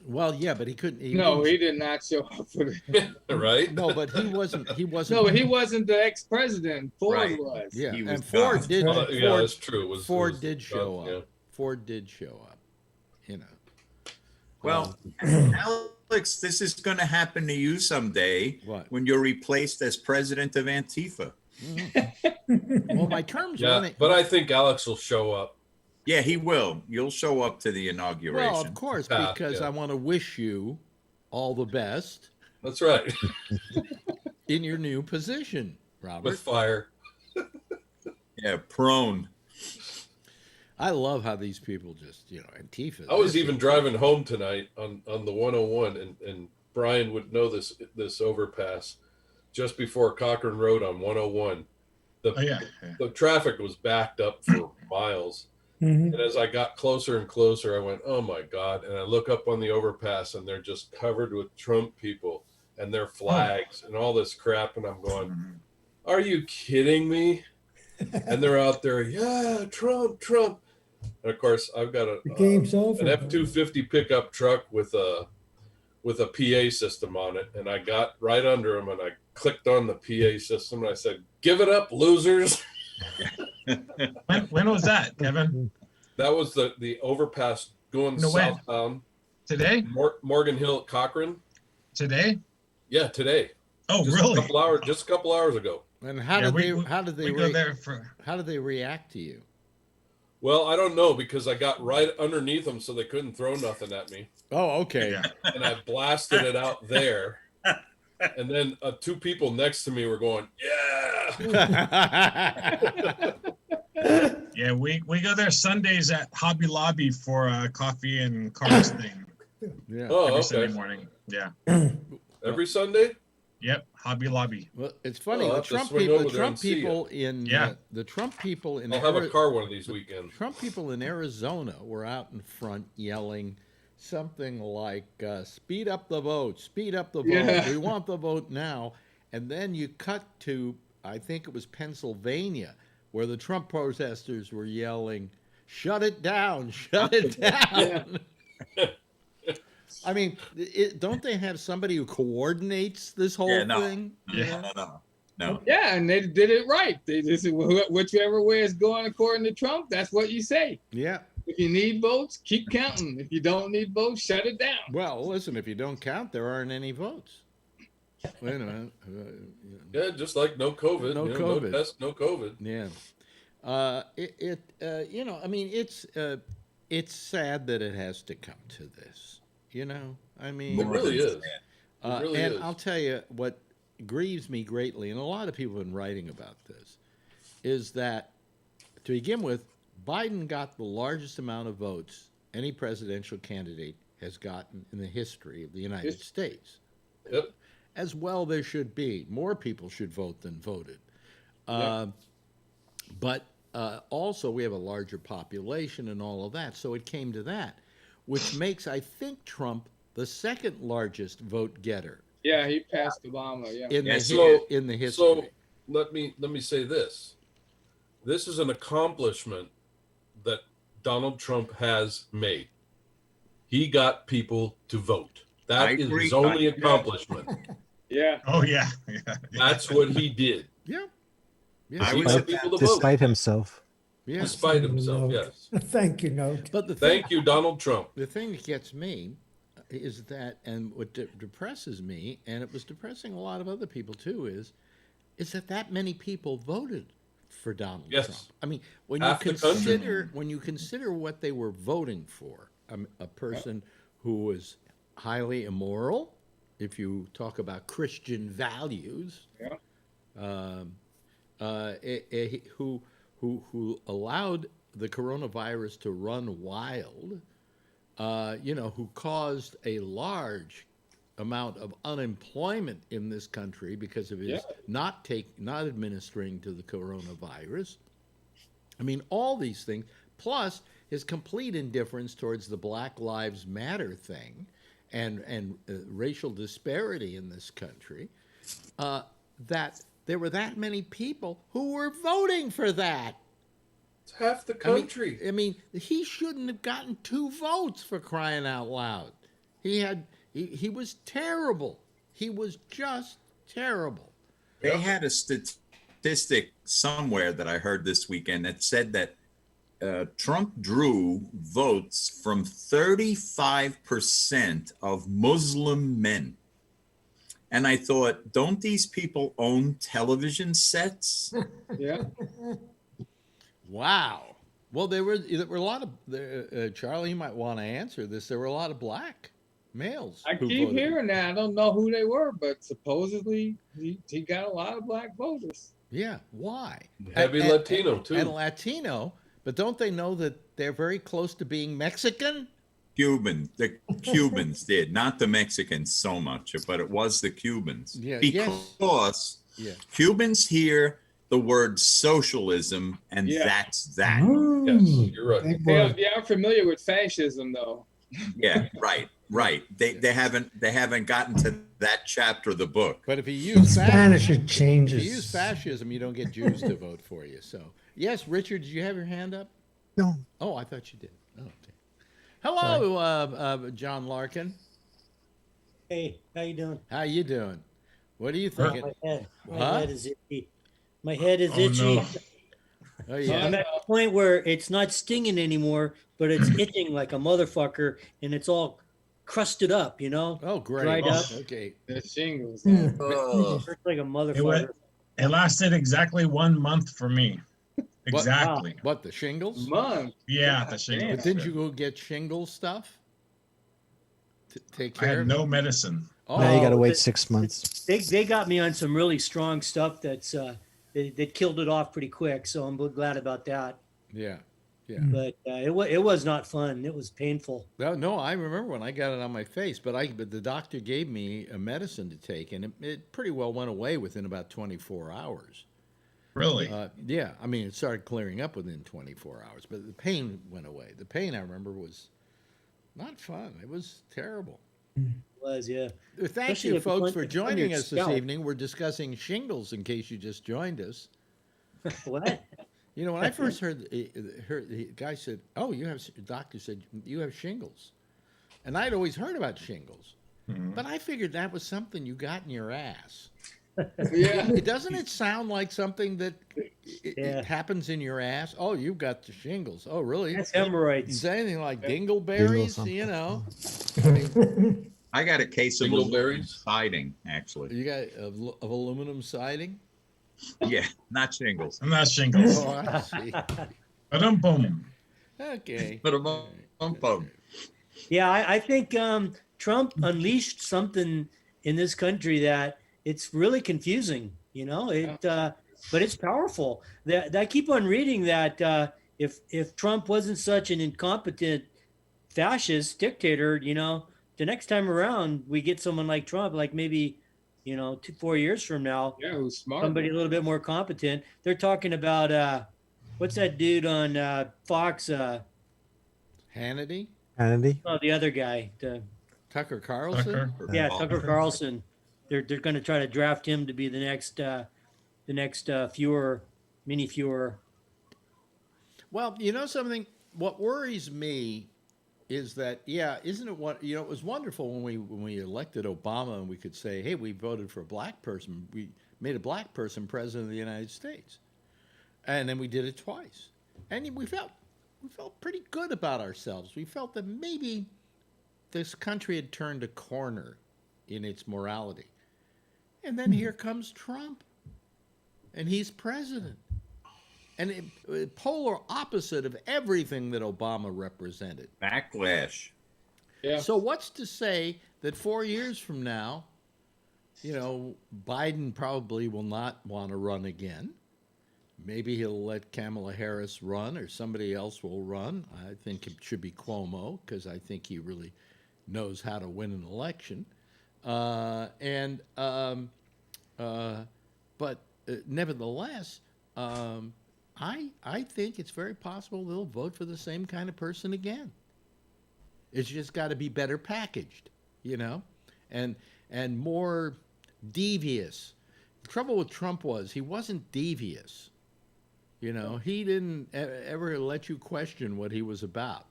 Well, yeah, but he couldn't. He did not show up for the. Right? No, but he wasn't. He wasn't. No, but he wasn't the ex-president. Ford was. Yeah, He was and Ford gone. did. Right. Yeah, that's true. Ford did show up. Yeah. Ford did show up. You know. Well, Alex, this is going to happen to you someday. What? When you're replaced as president of Antifa. Well, my term's Yeah, running. but I think Alex will show up. Yeah, he will. You'll show up to the inauguration. Well, of course, Yeah, because yeah. I want to wish you all the best That's right. in your new position, Robert. With fire. Yeah, prone. I love how these people just, Antifa. I was this even is- driving home tonight on the 101, and Brian would know this overpass just before Cochrane Road on 101. The traffic was backed up for miles. Mhm. And as I got closer and closer, I went, oh my God. And I look up on the overpass and they're just covered with Trump people and their flags and all this crap. And I'm going, are you kidding me? And they're out there, yeah, Trump. And of course, I've got The game's over. an F-250 pickup truck with a PA system on it. And I got right under him and I clicked on the PA system and I said, give it up, losers. When was that, Kevin? That was the overpass going No, when? southbound. Today? Morgan Hill at Cochrane. Today? Yeah, today. Oh, Just really? just a couple hours ago. And how Yeah, did they we go there for. how did they react to you? Well, I don't know because I got right underneath them so they couldn't throw nothing at me. Oh, okay. Yeah. And I blasted it out there. And then two people next to me were going, yeah. Yeah, we go there Sundays at Hobby Lobby for a coffee and cars thing Yeah. Oh, every okay. Sunday morning. Yeah. Every Sunday? Yep. Hobby Lobby. Well, it's funny. Oh, I'll The have to Trump swing people, over the there Trump and see people in Yeah. the Trump people in I'll have a car one of these weekends. Trump people in Arizona were out in front yelling something like, speed up the vote, speed up the vote. Yeah. We want the vote now. And then you cut to, I think it was Pennsylvania, where the Trump protesters were yelling, shut it down, shut it down. I mean, don't they have somebody who coordinates this whole Yeah, no. thing? No. Yeah, and they did it right. They just said, whichever way it's going according to Trump, that's what you say. Yeah. If you need votes, keep counting. If you don't need votes, shut it down. Well, listen, if you don't count, there aren't any votes. Wait a minute. Yeah, just like no COVID. No No COVID. test, no COVID. Yeah. I mean, it's sad that it has to come to this. I mean, It really is. It really and is. I'll tell you what grieves me greatly, and a lot of people have been writing about this, is that to begin with, Biden got the largest amount of votes any presidential candidate has gotten in the history of the United States. Yep. As well, there should be. More people should vote than voted. But also, we have a larger population and all of that. So it came to that, which makes, I think, Trump the second largest vote getter Yeah, he passed Obama. Yeah. in the history. So let me say this. This is an accomplishment that Donald Trump has made. He got people to vote. That is his only accomplishment. Yeah. Oh, yeah. That's what he did. Yeah. He got people to vote. Despite himself. Yeah. Despite himself, yes. Thank you, note. But the thing, Thank you, Donald Trump. the thing that gets me is that, and what depresses me, and it was depressing a lot of other people too, is that many people voted for Donald Yes. Trump. I mean, when Half you the country. consider what they were voting for, a person who was highly immoral, if you talk about Christian values, who allowed the coronavirus to run wild, who caused a large amount of unemployment in this country because of his not administering to the coronavirus. I mean, all these things, plus his complete indifference towards the Black Lives Matter thing and racial disparity in this country, that there were that many people who were voting for that. It's half the country. I mean, he shouldn't have gotten 2 votes, for crying out loud. He was terrible. He was just terrible. They had a statistic somewhere that I heard this weekend that said that Trump drew votes from 35% of Muslim men. And I thought, don't these people own television sets? Yeah. Wow. Well, there were a lot of Charlie, you might want to answer this. There were a lot of black males. I keep hearing that. I don't know who they were, but supposedly he got a lot of black voters. Yeah. Why? Heavy Latino, too. And Latino, but don't they know that they're very close to being Mexican? The Cubans did, not the Mexicans so much, but it was the Cubans. Yeah, because Cubans hear the word socialism, and that's that. Yes, you're right. Yeah, I'm familiar with fascism, though. Yeah, right. They haven't gotten to that chapter of the book. But if you use Spanish, it changes. If you use fascism, you don't get Jews to vote for you. So, yes, Richard, did you have your hand up? No. Oh, I thought you did. Oh, okay. Hello, John Larkin. Hey, how you doing? How you doing? What are you thinking? My head is itchy. My head is itchy. No. Oh yeah. I'm at the point where it's not stinging anymore, but it's itching like a motherfucker, and it's all crusted up, you know? Oh, great. Dried up. Okay. The shingles. It hurts like a motherfucker. It lasted exactly 1 month for me. Exactly. What, the shingles? Month. Yeah, the shingles. But didn't you go get shingle stuff? Take I care had of no it? medicine. Oh, Now you got to wait 6 months. They got me on some really strong stuff that killed it off pretty quick, so I'm glad about that. yeah. But it was not fun. It was painful. No, I remember when I got it on my face, but the doctor gave me a medicine to take, and it pretty well went away within about 24 hours. Really? Yeah, I mean, it started clearing up within 24 hours, but the pain went away. The pain, I remember, was not fun. It was terrible. It was, yeah. Thank Especially you, if it's folks, on- for it's on joining your us this scalp. evening. We're discussing shingles, in case you just joined us. What? You know, when I first heard the guy said, "Oh, the doctor said you have shingles," and I'd always heard about shingles, but I figured that was something you got in your ass. Yeah. Doesn't it sound like something that it happens in your ass? Oh, you've got the shingles. Oh, really? That's hemorrhoids. Is that anything like dingleberries? Dingle You know, I got a case of aluminum Dingleberries? siding, actually. you got of aluminum siding. Yeah, not shingles. I'm not shingles. Oh, I see. Boom. Okay. But a Yeah, I think Trump unleashed something in this country that it's really confusing. You know, but it's powerful. I keep on reading that if Trump wasn't such an incompetent fascist dictator, you know, the next time around we get someone like Trump, like maybe, you know, 4 years from now, Yeah, who's smart. somebody a little bit more competent. They're talking about what's that dude on Fox? Hannity, Oh, the other guy. Tucker Carlson. Yeah, Tucker Carlson. They're going to try to draft him to be the next mini Fuhrer. Well, you know something. What worries me is that, isn't it what, you know, it was wonderful when we elected Obama and we could say, hey, we voted for a black person. We made a black person president of the United States. And then we did it twice. And we felt pretty good about ourselves. We felt that maybe this country had turned a corner in its morality. And then here comes Trump. And he's president. And polar opposite of everything that Obama represented. Backlash. Yeah. So what's to say that 4 years from now, you know, Biden probably will not want to run again. Maybe he'll let Kamala Harris run or somebody else will run. I think it should be Cuomo because I think he really knows how to win an election. But nevertheless, I think it's very possible they'll vote for the same kind of person again. It's just got to be better packaged, you know, and more devious. The trouble with Trump was he wasn't devious. You know, he didn't ever let you question what he was about.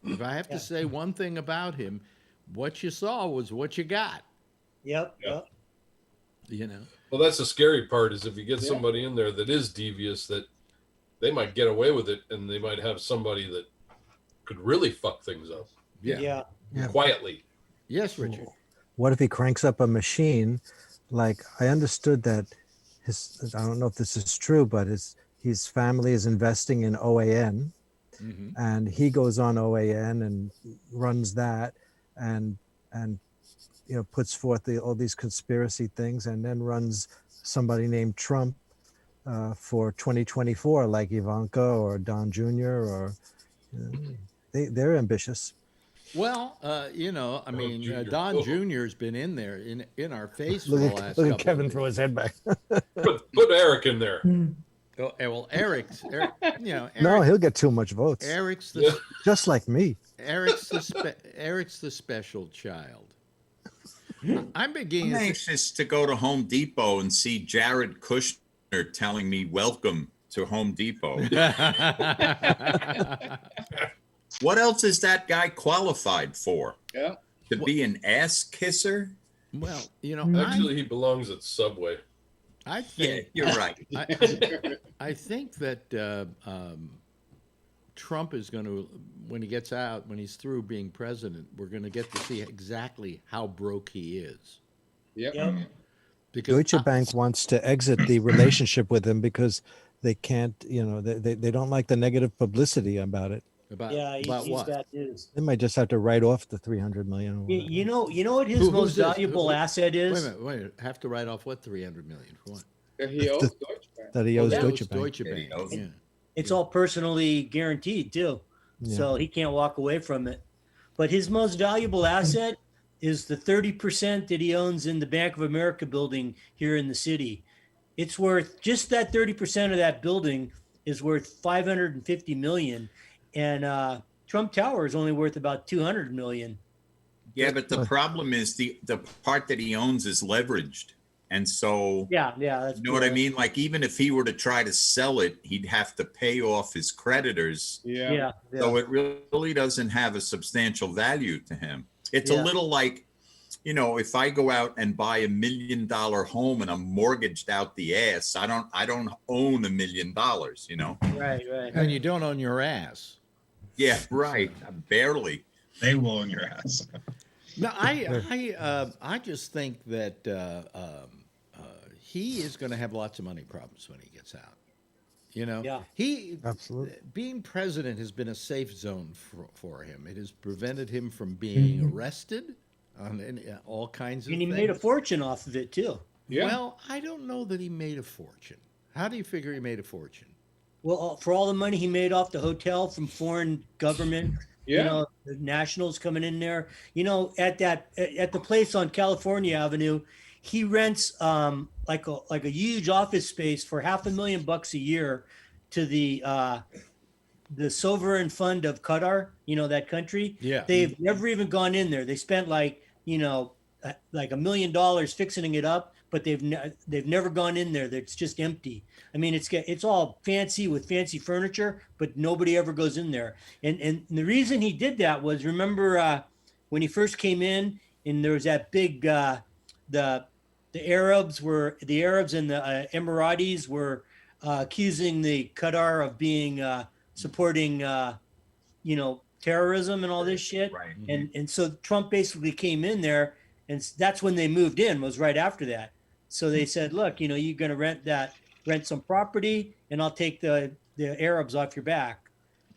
If I have to say one thing about him, what you saw was what you got. Yep. You know. Well, that's the scary part is if you get somebody in there that is devious, that they might get away with it, and they might have somebody that could really fuck things up. Yeah. Quietly. Yes, Richard. What if he cranks up a machine? Like, I understood that I don't know if this is true, but his family is investing in OAN, and he goes on OAN and runs that, and puts forth all these conspiracy things, and then runs somebody named Trump for 2024, like Ivanka or Don Jr. or they're ambitious. Well, I mean, Don Jr.'s been in there in our face for the last Look couple at Kevin of throw his head back. Put Eric in there. Oh, well, Eric, no, he'll get too much votes. Eric's just like me. Eric's the special child. I'm anxious to go to Home Depot and see Jared Kushner telling me welcome to Home Depot. What else is that guy qualified for? Yeah. To be an ass kisser? Well, actually, he belongs at Subway. I think you're right. I think that Trump is going to, when he gets out, when he's through being president, we're going to get to see exactly how broke he is. Yep. Because Deutsche Bank wants to exit the relationship with him because they can't, they don't like the negative publicity about it. About he's what? got news. They might just have to write off the $300 million. You know what his most valuable asset is? Wait a minute. Have to write off what $300 million for what? That he owes Deutsche Bank. That he owes Deutsche Deutsche Bank. Bank. Yeah. It's all personally guaranteed too, so he can't walk away from it. But his most valuable asset is the 30% that he owns in the Bank of America building here in the city. It's worth, just that 30% of that building is worth $550 million. And Trump Tower is only worth about $200 million. Yeah, but the problem is the part that he owns is leveraged. And so, that's you know what I mean? Like, even if he were to try to sell it, he'd have to pay off his creditors. Yeah. So it really doesn't have a substantial value to him. It's a little like, if I go out and buy $1 million home and I'm mortgaged out the ass, I don't own $1 million, Right. And you don't own your ass. Yeah, right. Barely. They will own your ass. No, I just think that he is going to have lots of money problems when he gets out. He absolutely, being president has been a safe zone for him. It has prevented him from being arrested on all kinds of things. And he made a fortune off of it too. Yeah. Well, I don't know that he made a fortune. How do you figure he made a fortune? Well, for all the money he made off the hotel from foreign government, the nationals coming in there, at the place on California Avenue, he rents like a huge office space for $500,000 a year to the sovereign fund of Qatar, that country. Yeah. They've never even gone in there. They spent like $1 million fixing it up, but they've never gone in there. It's just empty. I mean, it's all fancy with fancy furniture, but nobody ever goes in there. And the reason he did that was, remember when he first came in, and there was that big the Arabs and the Emiratis were accusing the Qatar of being supporting terrorism and all this shit. Right. And so Trump basically came in there, and that's when they moved in, was right after that. So they said, look, you're going to rent some property, and I'll take the Arabs off your back.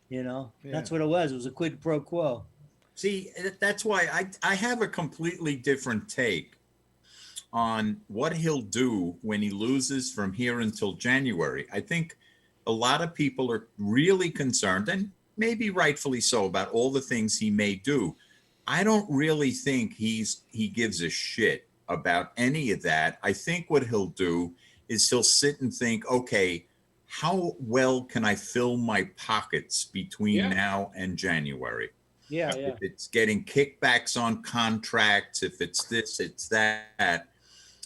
That's what it was. It was a quid pro quo. See, that's why I have a completely different take on what he'll do when he loses from here until January. I think a lot of people are really concerned, and maybe rightfully so, about all the things he may do. I don't really think he gives a shit about any of that. I think what he'll do is he'll sit and think, okay, how well can I fill my pockets between now and January? Yeah. If it's getting kickbacks on contracts, if it's this, it's that.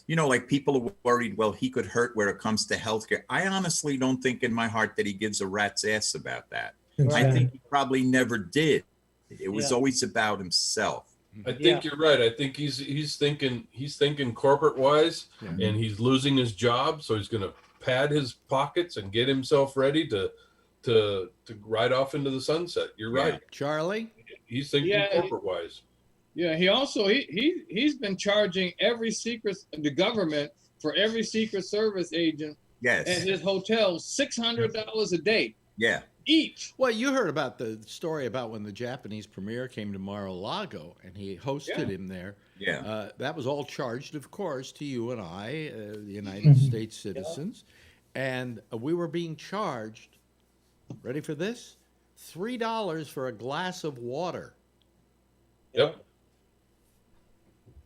like people are worried, well, he could hurt where it comes to healthcare. I honestly don't think in my heart that he gives a rat's ass about that. I think he probably never did. It was always about himself. I think you're right. I think he's thinking corporate wise, and he's losing his job, so he's going to pad his pockets and get himself ready to ride off into the sunset. You're right, Charlie. He's thinking corporate wise. Yeah, he also he's been charging the government for every Secret Service agent at his hotel $600 a day. Yeah. Each. Well, you heard about the story about when the Japanese premier came to Mar-a-Lago and he hosted him there. Yeah. That was all charged, of course, to you and I, the United States citizens. And we were being charged, ready for this? $3 for a glass of water. Yep.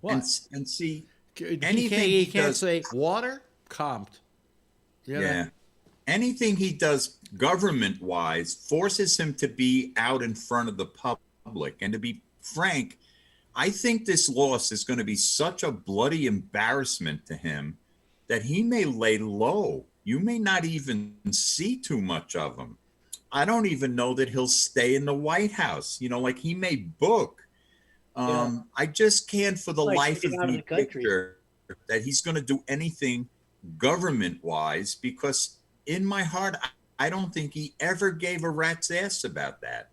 What? And see, anything he can't say water comped. Anything he does government-wise forces him to be out in front of the public. And to be frank, I think this loss is going to be such a bloody embarrassment to him that he may lay low. You may not even see too much of him. I don't even know that he'll stay in the White House. Like he may book. I just can't for the life of me picture that he's going to do anything government-wise, because in my heart, I don't think he ever gave a rat's ass about that.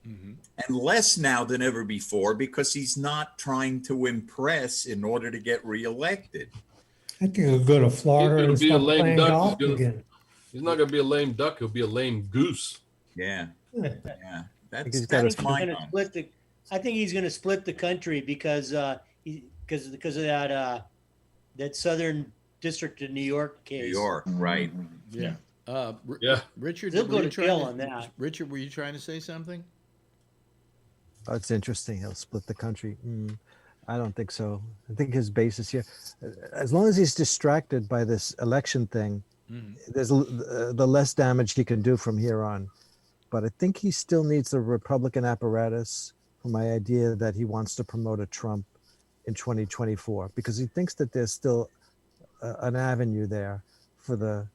And less now than ever before, because he's not trying to impress in order to get reelected. I think he'll go to Florida and start playing golf again. He's not going to be a lame duck. He'll be a lame goose. Yeah. That's mine. I think he's going to split the country because of that Southern District of New York case. New York, right? Yeah. Richard, he'll go to jail on that. Richard, were you trying to say something? Oh, it's interesting. He'll split the country. I don't think so. I think his base is here. As long as he's distracted by this election thing, there's the less damage he can do from here on. But I think he still needs the Republican apparatus for my idea that he wants to promote a Trump in 2024, because he thinks that there's still an avenue there for the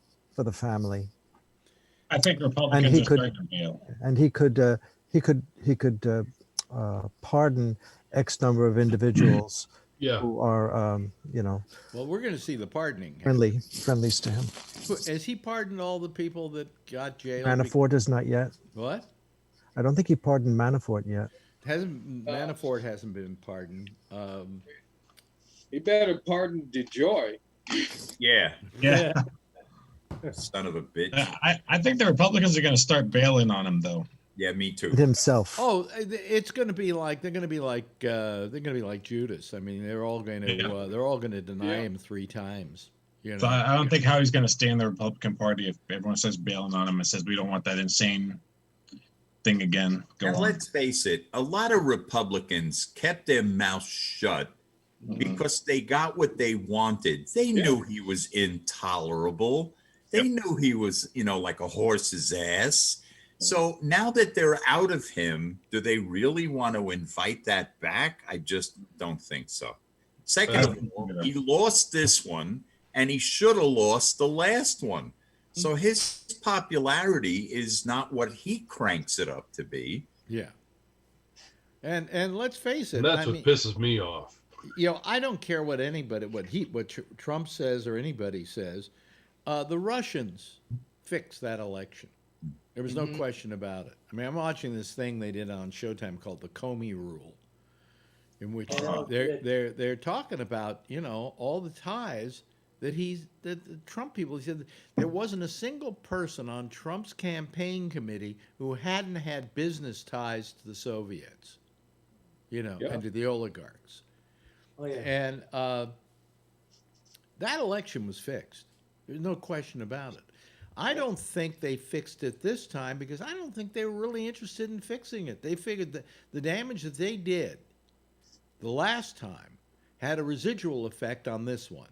family. I think Republicans are starting to bail. And he could pardon X number of individuals who are, Well, we're going to see the pardoning. Friendlies to him. Has he pardoned all the people that got jailed? Manafort is not yet. What? I don't think he pardoned Manafort yet. Manafort hasn't been pardoned. He better pardon DeJoy. Yeah. Son of a bitch. I think the Republicans are going to start bailing on him, though. Yeah, me too. Himself. Oh, it's going to be like they're going to be like Judas. I mean, they're all going to deny him 3 times. So I don't think how he's going to stay in the Republican Party if everyone starts bailing on him and says we don't want that insane thing again. Let's face it, a lot of Republicans kept their mouths shut because they got what they wanted. They knew he was intolerable. They knew he was, like a horse's ass. So now that they're out of him, do they really want to invite that back? I just don't think so. Second of all, he lost this one, and he should have lost the last one. So his popularity is not what he cranks it up to be. Yeah. And let's face it. And that's what pisses me off. I don't care what Trump says or anybody says. The Russians fixed that election. There was no question about it. I mean, I'm watching this thing they did on Showtime called the Comey Rule, in which they're talking about all the ties that the Trump people. He said there wasn't a single person on Trump's campaign committee who hadn't had business ties to the Soviets, and to the oligarchs. Oh, yeah. And that election was fixed. There's no question about it. I don't think they fixed it this time because I don't think they were really interested in fixing it. They figured that the damage that they did the last time had a residual effect on this one,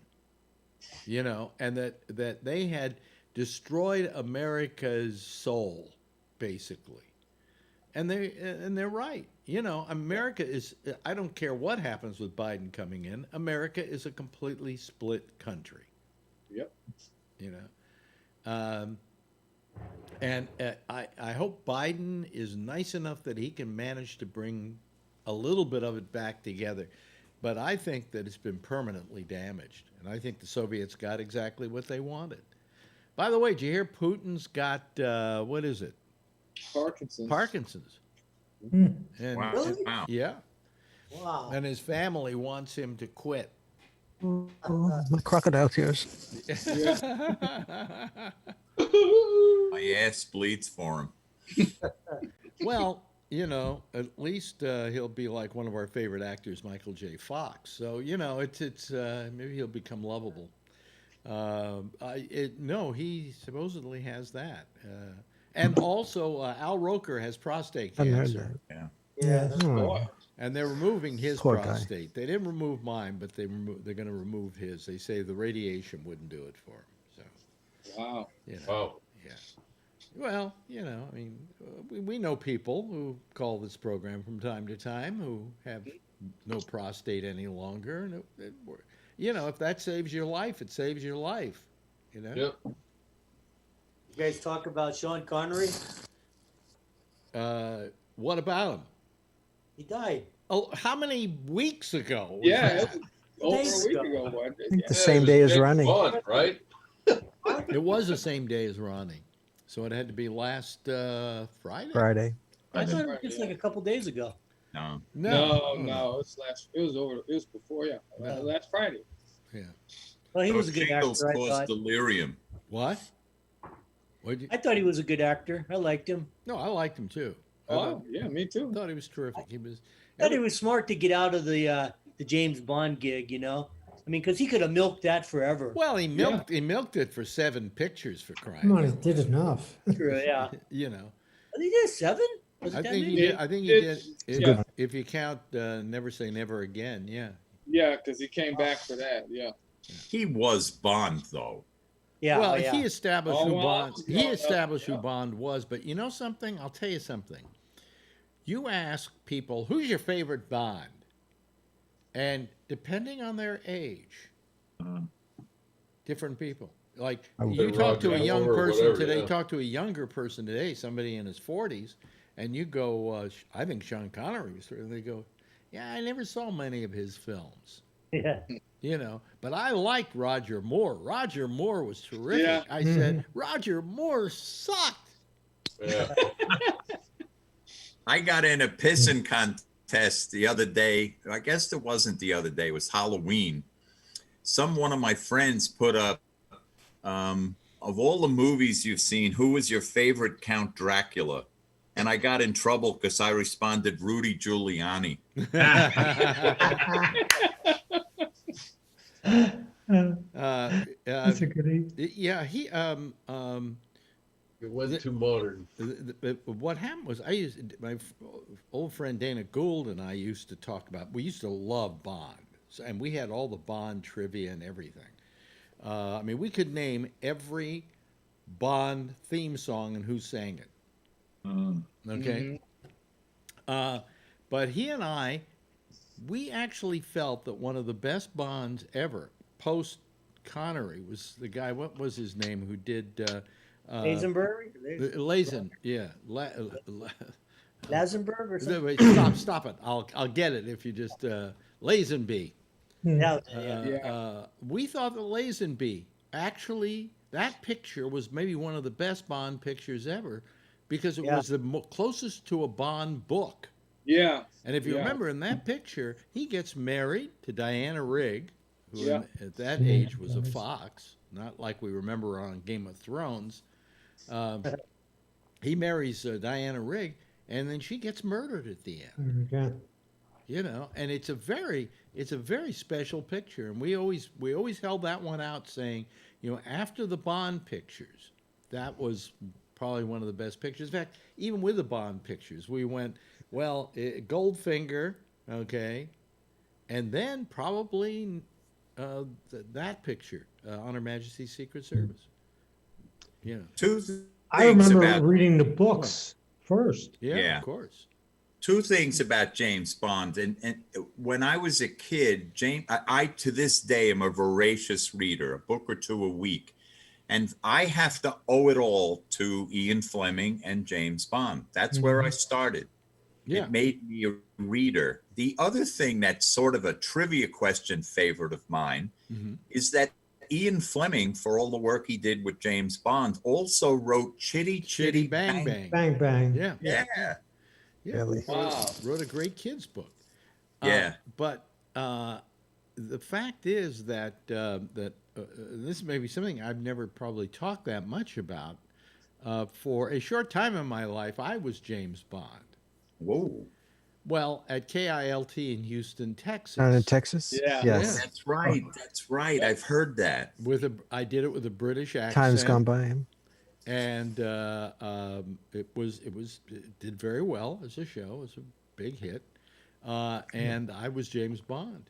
and that they had destroyed America's soul, basically. And they're right. you know, America is, I don't care what happens with Biden coming in, America is a completely split country. Yep. You know, and I hope Biden is nice enough that he can manage to bring a little bit of it back together. But I think that it's been permanently damaged. And I think the Soviets got exactly what they wanted. By the way, did you hear Putin's got, what is it? Parkinson's. Parkinson's. Hmm. And, Wow. Really? Wow. yeah. Wow. And his family wants him to quit. Oh, my crocodile tears. My ass bleeds for him. Well, you know, at least he'll be like one of our favorite actors, Michael J. Fox. So, you know, it's maybe he'll become lovable. No, he supposedly has that. And also, Al Roker has prostate I heard cancer. that. Yeah. Yeah. Oh, And they're removing his Poor guy. prostate. They didn't remove mine, but they're going to remove his. They say the radiation wouldn't do it for him. So, Wow. you know, Wow. yeah. Well, you know, I mean, we know people who call this program from time to time who have no prostate any longer. And you know, if that saves your life, it saves your life. You know. Yep. You guys talk about Sean Connery? What about him? He died. Oh, how many weeks ago? was Yeah, that? it was over Days a week ago. ago, wasn't I it? think Yeah. the same day as Ronnie. Fun, right? It was the same day as Ronnie, so it had to be last Friday. Friday. I thought it was just like a couple days ago. No. No, it was before, yeah. No. Last Friday. Yeah. Well, he was a good Shingles actor. I cause thought. delirium. What? What? I thought he was a good actor. I liked him. No, I liked him too. Oh, yeah, me I too. thought he was terrific. He was. I thought he was smart to get out of the James Bond gig. You know, I mean, because he could have milked that forever. Well, he milked it for 7 pictures for crying. come on, out he did enough. True, yeah. loud. You know, He did 7. Was it I that think he many? did. I think he It's- did. yeah. If you count Never Say Never Again, yeah. Yeah, because he came back for that. Yeah. He was Bond, though. Yeah. Well, yeah. he established Oh, who well, Bond. He yeah, established who yeah. Bond was. But you know something? I'll tell you something. You ask people, "Who's your favorite Bond?" And depending on their age, different people. Like you talk to a Roger young Moore or person whatever, today, yeah. talk to a younger person today, somebody in his 40s, and you go, I think Sean Connery was, and they go, yeah, I never saw many of his films. Yeah. You know, but I liked Roger Moore. Roger Moore was terrific. Yeah. I said, Roger Moore sucked. Yeah. I got in a pissing contest the other day. I guess it wasn't the other day. It was Halloween. One of my friends put up, of all the movies you've seen, who was your favorite Count Dracula? And I got in trouble because I responded Rudy Giuliani. That's a good. Yeah, he It went too modern. what happened was my old friend Dana Gould and I used to talk about. We used to love Bond, and we had all the Bond trivia and everything. I mean, we could name every Bond theme song and who sang it. Okay, but he and I, we actually felt that one of the best Bonds ever, post Connery, was the guy. What was his name? Who did? Lazenberg? Lazen, yeah. Lazenberg or something? Wait, stop it. I'll get it if you just Lazenby. Yeah. We thought that Lazenby, actually, that picture was maybe one of the best Bond pictures ever, because it was the closest to a Bond book. Yeah. And if you remember in that picture, he gets married to Diana Rigg, who at that age was a fox, not like we remember on Game of Thrones. He marries Diana Rigg, and then she gets murdered at the end. Yeah. You know, and it's a very special picture, and we always held that one out, saying, you know, after the Bond pictures, that was probably one of the best pictures. In fact, even with the Bond pictures, we went, well, Goldfinger, okay, and then probably that picture, On Her Majesty's Secret Service. You know. Two things I remember about reading the books first. Yeah, Yeah. of course. Two things about James Bond. And when I was a kid, I to this day am a voracious reader, a book or two a week. And I have to owe it all to Ian Fleming and James Bond. That's where I started. Yeah. It made me a reader. The other thing that's sort of a trivia question favorite of mine is that Ian Fleming, for all the work he did with James Bond, also wrote Chitty Chitty Bang Bang. Bang, bang. Yeah. Yeah. Really? Wow. Wrote a great kids book. Yeah. But the fact is that this may be something I've never probably talked that much about. For a short time in my life, I was James Bond. Whoa. Well, at KILT in Houston, Texas. Down in Texas? Yeah. Yes. That's right. That's right. I've heard that. I did it with a British accent. Time's gone by. And it did very well as a show. It was a big hit. And I was James Bond.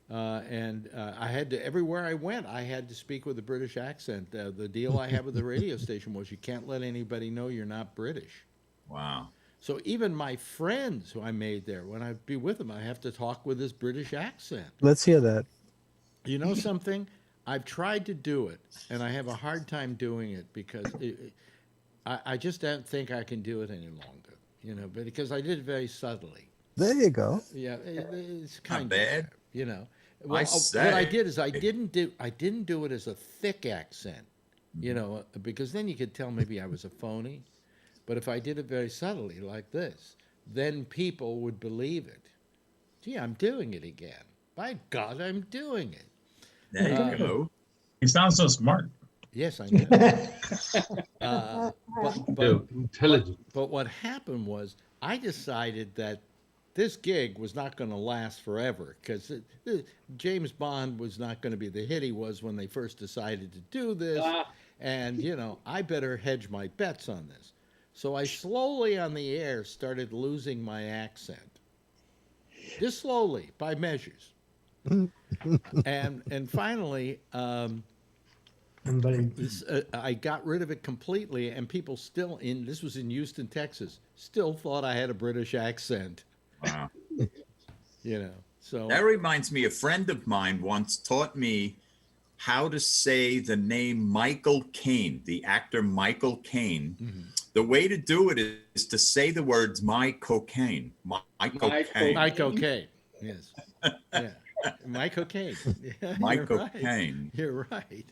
And I had to, everywhere I went, I had to speak with a British accent. The deal I had with the radio station was you can't let anybody know you're not British. Wow. So even my friends who I made there, when I be with them, I have to talk with this British accent. Let's hear that. You know something? I've tried to do it, and I have a hard time doing it because I just don't think I can do it any longer. You know, because I did it very subtly. There you go. Yeah, it's kind of bad. You know, well, what I did is I didn't do it as a thick accent. You know, because then you could tell maybe I was a phony. But if I did it very subtly like this, then people would believe it. Gee, I'm doing it again. By God, I'm doing it. There you go. He sounds so smart. Yes, I know. Intelligent. But what happened was I decided that this gig was not going to last forever because James Bond was not going to be the hit he was when they first decided to do this. And, you know, I better hedge my bets on this. So I slowly on the air started losing my accent. Just slowly, by measures. and finally, I got rid of it completely, and people still this was in Houston, Texas, still thought I had a British accent. Wow. You know, so that reminds me, a friend of mine once taught me how to say the name Michael Caine, the actor Michael Caine. The way to do it is to say the words "my cocaine," my cocaine, my cocaine. Yes, yeah, my cocaine. Yeah, my you're cocaine. Right. You're right.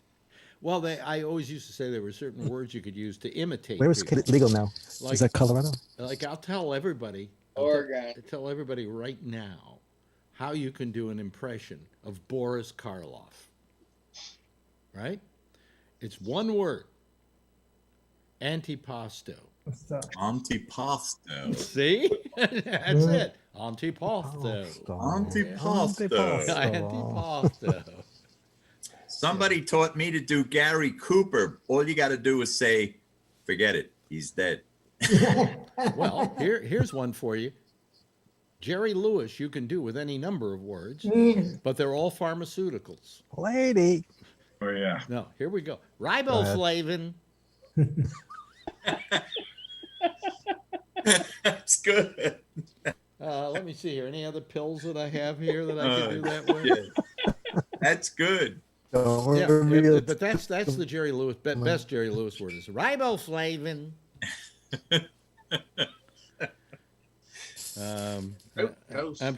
Well, I always used to say there were certain words you could use to imitate. Where is it legal now? Like, is that Colorado? Like I'll tell everybody. Oregon. Tell everybody right now how you can do an impression of Boris Karloff. Right? It's one word. Antipasto. Antipasto. See? That's it. Antipasto. Antipasto. Antipasto. Somebody taught me to do Gary Cooper. All you got to do is say, forget it. He's dead. Well, here's one for you. Jerry Lewis you can do with any number of words, but they're all pharmaceuticals. Lady. Oh, yeah. No, here we go. Riboflavin. That's good. Let me see here. Any other pills that I have here that I can do that with? Yeah. That's good. But that's the Jerry Lewis best Jerry Lewis word is riboflavin. I'm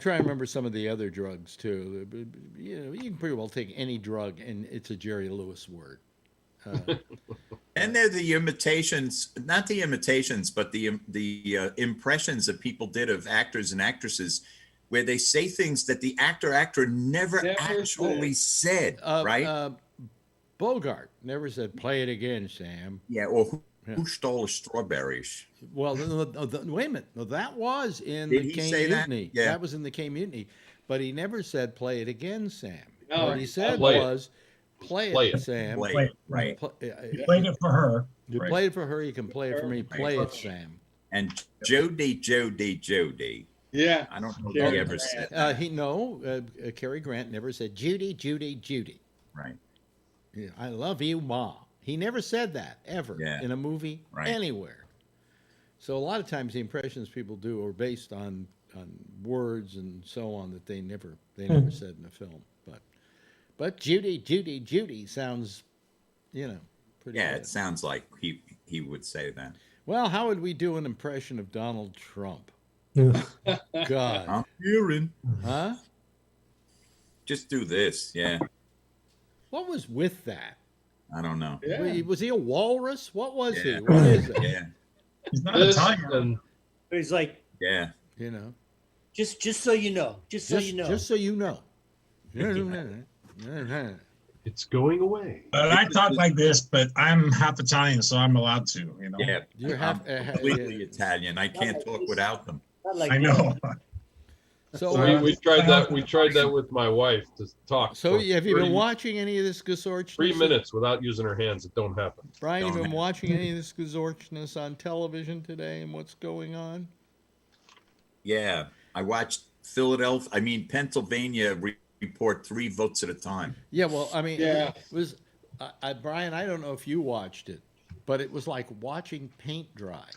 trying to remember some of the other drugs too. You know, you can pretty well take any drug and it's a Jerry Lewis word. And they're the imitations, not the imitations, but the impressions that people did of actors and actresses, where they say things that the actor never actually said, right? Bogart never said, "Play it again, Sam." Yeah, or who stole the strawberries? Well, wait a minute. No, that was in Did the he Caine say Mutiny. that? Yeah. That was in the Caine Mutiny. But he never said, "Play it again, Sam." No, what he said play it. was, "Play it, Sam." Play it, right. You played it for her. You played it for her. You can play it for me. Play it, Sam. And Jody. Yeah. I don't know if he ever said that. Cary Grant never said, Judy. Right. Yeah, I love you, Ma. He never said that, ever, in a movie, anywhere. So a lot of times the impressions people do are based on words and so on that they never said in the film. But Judy sounds, pretty Yeah, good. it sounds like he would say that. Well, how would we do an impression of Donald Trump? God. I'm hearing. Huh? Just do this. Yeah. What was with that? I don't know. Yeah. Was he a walrus? What was he? Yeah. What is it? Yeah. He's not a tiger. But he's like, Yeah. just so you know, just so you know. Just so you know. It's going away. But I talk like this, but I'm half Italian, so I'm allowed to, Yeah. You're I'm completely Italian. I can't talk without them. Not like I know. So we tried that. We tried that with my wife to talk. So for have you been 30 watching any of this gasorchness? 3 minutes without using her hands? It don't happen. Brian, you Don't been have- watching any of this gasorchness on television today and what's going on? Yeah. I watched Pennsylvania report 3 votes at a time. Yeah, well, I mean, Yeah. it was Brian, I don't know if you watched it, but it was like watching paint dry.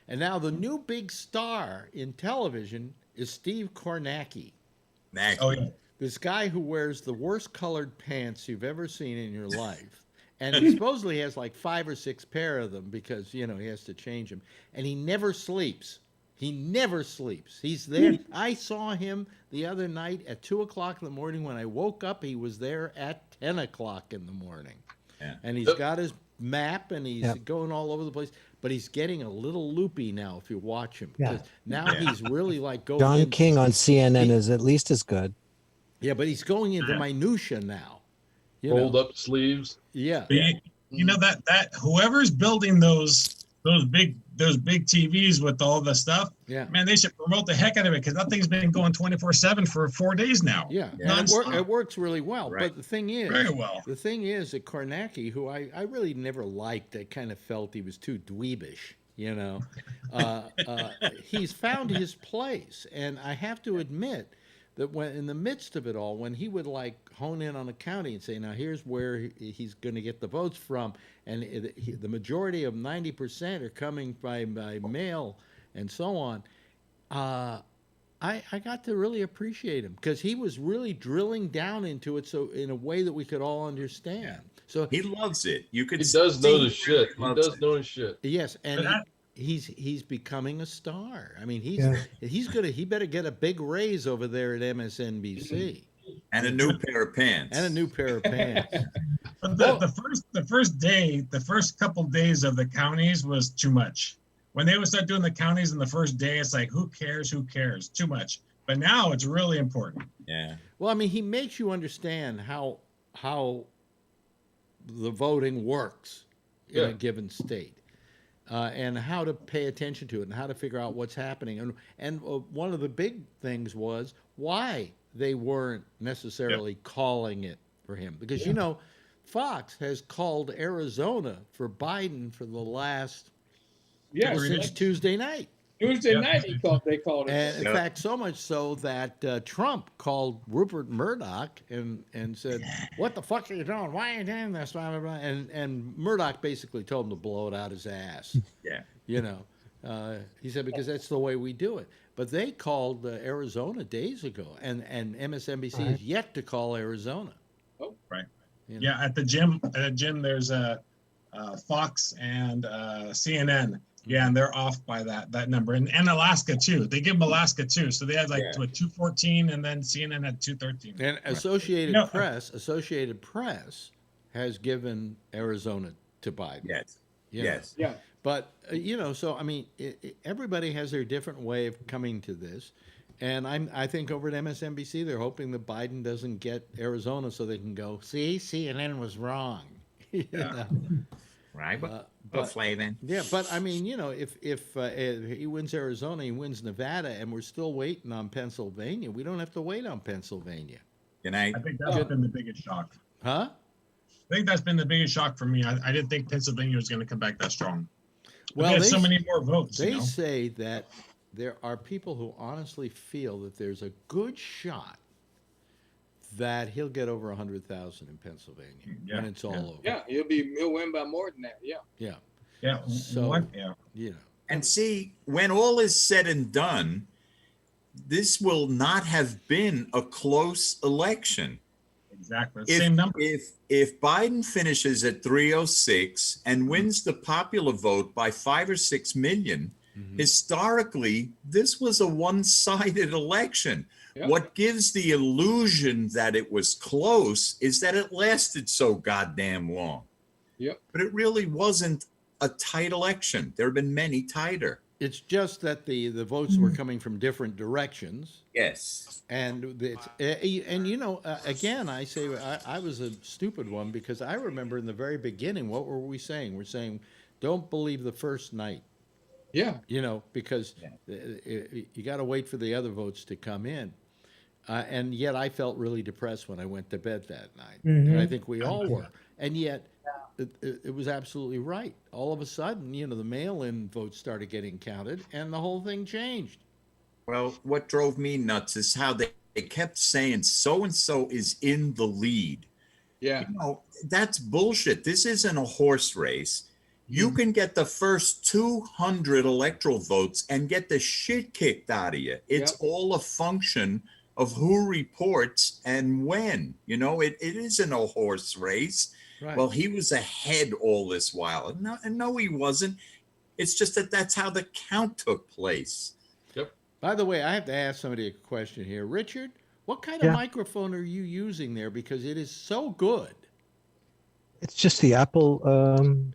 And now the new big star in television is Steve Kornacki. Oh, yeah. This guy who wears the worst colored pants you've ever seen in your life. And he supposedly has like 5 or 6 pair of them because, he has to change them. And he never sleeps. He never sleeps. He's there. I saw him the other night at 2 o'clock in the morning. When I woke up, he was there at 10 o'clock in the morning. Yeah. And he's got his map and he's going all over the place. But he's getting a little loopy now if you watch him. Yeah. Now he's really like going John King on CNN is at least as good. Yeah, but he's going into minutia now. Rolled up sleeves. Yeah. But you know that whoever's building those big TVs with all the stuff, man, they should promote the heck out of it because that thing's been going 24/7 for 4 days now. Yeah, it works really well. Right. But the thing is, that Kornacki, who I really never liked, I kind of felt he was too dweebish. He's found his place, and I have to admit that when in the midst of it all, when he would like hone in on a county and say, now here's where he's going to get the votes from, and the majority of 90% are coming by mail and so on, I got to really appreciate him because he was really drilling down into it so in a way that we could all understand. So he loves it. He does know the shit. He does know his shit. Yes, and he's becoming a star. I mean, he better get a big raise over there at MSNBC. And a new pair of pants. But the first couple days of the counties was too much. When they would start doing the counties in the first day, it's like, who cares? Too much. But now it's really important. Yeah. Well, I mean, he makes you understand how the voting works in a given state. And how to pay attention to it and how to figure out what's happening. And one of the big things was why they weren't necessarily calling it for him. Because, Fox has called Arizona for Biden for the last, since Tuesday night. Tuesday night they called it. And in fact, so much so that Trump called Rupert Murdoch and said, what the fuck are you doing? Why are you doing this? Blah, blah, blah. And Murdoch basically told him to blow it out his ass. Yeah. He said, because that's the way we do it. But they called Arizona days ago, and MSNBC is yet to call Arizona. Oh, right. Yeah, at the gym, there's Fox and CNN. Yeah, and they're off by that number, and Alaska too. They give them Alaska too, so they had 214, and then CNN had 213. And Associated Press has given Arizona to Biden. Yes. Yeah. But so I mean, everybody has their different way of coming to this, and I think over at MSNBC they're hoping that Biden doesn't get Arizona so they can go, see, CNN was wrong. Right, but Flavin. Yeah, but I mean, if he wins Arizona, he wins Nevada, and we're still waiting on Pennsylvania. We don't have to wait on Pennsylvania. Good night. I think that's been the biggest shock. Huh? I think that's been the biggest shock for me. I didn't think Pennsylvania was going to come back that strong. Well, they had so many more votes. They say that there are people who honestly feel that there's a good shot that he'll get over 100,000 in Pennsylvania when it's all over. Yeah, he'll win by more than that. Yeah. Yeah. Yeah. So, And see, when all is said and done, this will not have been a close election. Exactly. Same number. If Biden finishes at 306 and wins the popular vote by 5 or 6 million, historically, this was a one-sided election. Yep. What gives the illusion that it was close is that it lasted so goddamn long. Yep. But it really wasn't a tight election. There have been many tighter. It's just that the votes were coming from different directions. Yes. And it's, and you know, again, I say I was a stupid one because I remember in the very beginning, what were we saying? We're saying, don't believe the first night. Yeah. You know, because you got to wait for the other votes to come in. And yet I felt really depressed when I went to bed that night. And I think we all were. And yet it was absolutely right. All of a sudden, you know, the mail-in votes started getting counted and the whole thing changed. Well, what drove me nuts is how they kept saying so-and-so is in the lead. Yeah. You know, that's bullshit. This isn't a horse race. You can get the first 200 electoral votes and get the shit kicked out of you. It's all a function of who reports and when. You know, it isn't a horse race. Right. Well, he was ahead all this while. No, he wasn't. It's just that that's how the count took place. Yep. By the way, I have to ask somebody a question here. Richard, what kind of microphone are you using there? Because it is so good. It's just the Apple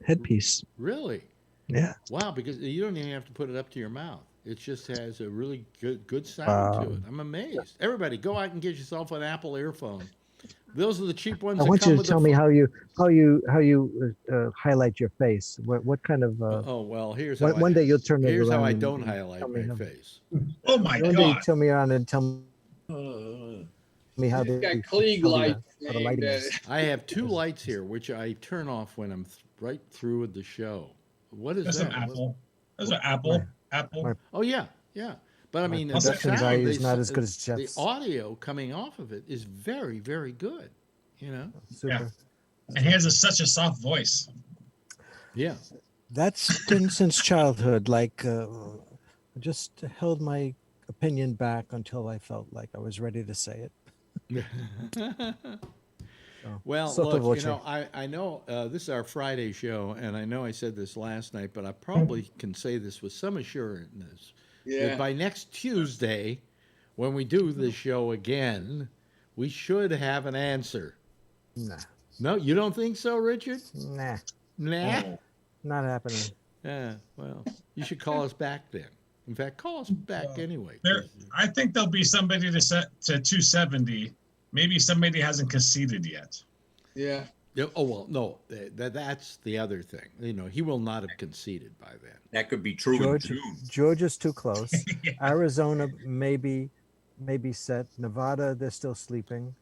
headpiece. Really? Yeah. Wow, because you don't even have to put it up to your mouth. It just has a really good sound to it. I'm amazed. Everybody, go out and get yourself an Apple earphone. Those are the cheap ones. I want you to tell me how you highlight your face. What kind of? Oh well, here's how one day you'll turn it around. Here's how I don't highlight my face. Oh my God! One day you turn me around and tell me how they got Klieg lights. The lighting is. I have two lights here, which I turn off when I'm right through with the show. What is That's that? an Apple. That's an Apple. Apple. Oh yeah. But I mean, the production sound value is not as good as the Jeff's. audio coming off of it is very, very good. You know. Super. Yeah. And he has such a soft voice. Yeah. That's been since childhood. Like, I just held my opinion back until I felt like I was ready to say it. Well, look, you know, I know this is our Friday show, and I know I said this last night, but I probably can say this with some assurance. Yeah. That by next Tuesday, when we do this show again, we should have an answer. Nah. No, you don't think so, Richard? Nah. Nah? Not happening. Yeah, well, you should call us back then. In fact, call us back anyway. I think there'll be somebody to set to 270. Maybe somebody hasn't conceded yet. Yeah. Oh, well, no, that's the other thing. You know, he will not have conceded by then. That could be true in June. Georgia's too close. Arizona maybe set. Nevada, they're still sleeping.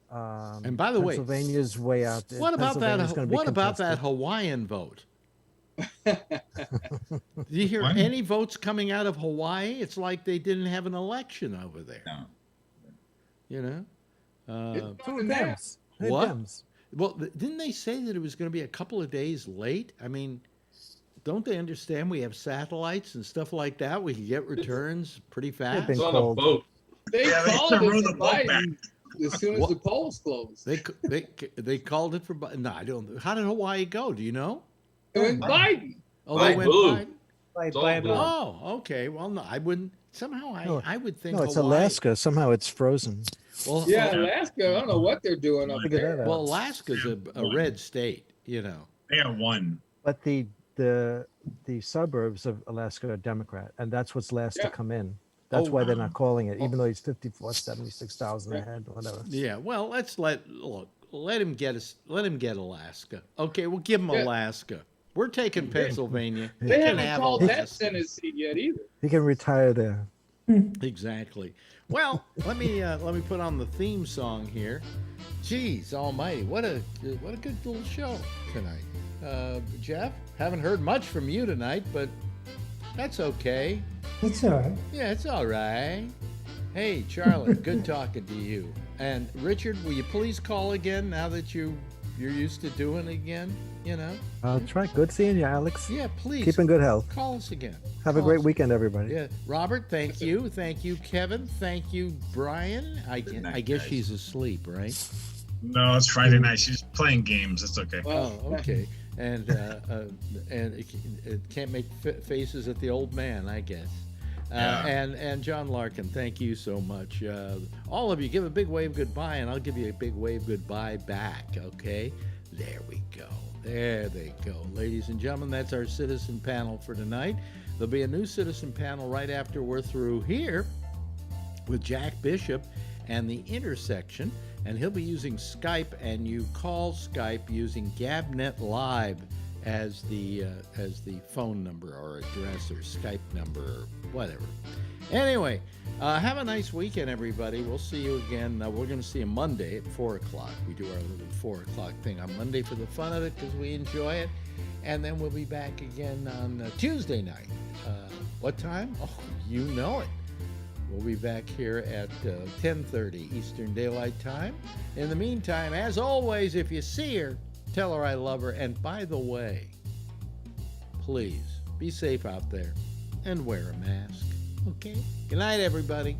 And by the way, Pennsylvania's way out there. What about that? What about that Hawaiian vote? Did you hear any votes coming out of Hawaii? It's like they didn't have an election over there. No. You know. Dems. What? Dems. Well, didn't they say that it was going to be a couple of days late? I mean, don't they understand we have satellites and stuff like that? We can get returns pretty fast. It's on a boat. They called it for Biden as soon as the polls closed. They called it for Biden. No, I don't. How did Hawaii go? Do you know? It went Biden. Oh, they went Biden. By Oh, okay. Well, no, I wouldn't. Somehow, I would think. No, it's Hawaii. Alaska. Somehow it's frozen. Well, yeah, Alaska. I don't know what they're doing up there. Well, Alaska's a red state, you know. They are one. But the suburbs of Alaska are Democrat, and that's what's last to come in. That's why they're not calling it, even though he's 76,000 ahead, whatever. Yeah. Well, let him get Alaska. Okay, we'll give him Alaska. We're taking Pennsylvania. They haven't called that Senate seat yet either. He can retire there. Exactly. Well, let me put on the theme song here. Jeez Almighty, what a good little show tonight. Jeff, haven't heard much from you tonight, but that's okay. It's all right. Yeah, it's all right. Hey, Charlotte, good talking to you. And Richard, will you please call again now that you you're used to doing again, you know. That's right. Good seeing you, Alex. Yeah, please. Keep in good health. Call us again. Have a great weekend, everybody. Yeah, Robert, thank you. Thank you, Kevin. Thank you, Brian. I guess she's asleep, right? No, it's Friday night. She's playing games. It's okay. Oh, okay. And it can't make faces at the old man, I guess. And John Larkin, thank you so much. All of you, give a big wave goodbye, and I'll give you a big wave goodbye back, okay? There we go. There they go. Ladies and gentlemen, that's our citizen panel for tonight. There'll be a new citizen panel right after we're through here with Jack Bishop and the Intersection, and he'll be using Skype, and you call Skype using GabNet Live as the phone number or address or Skype number or whatever. Anyway, have a nice weekend, everybody. We'll see you again. We're going to see you Monday at 4 o'clock. We do our little 4 o'clock thing on Monday for the fun of it because we enjoy it. And then we'll be back again on Tuesday night. What time? Oh, you know it. We'll be back here at 10:30 Eastern Daylight Time. In the meantime, as always, if you see her, tell her I love her. And by the way, please be safe out there and wear a mask. Okay? Good night, everybody.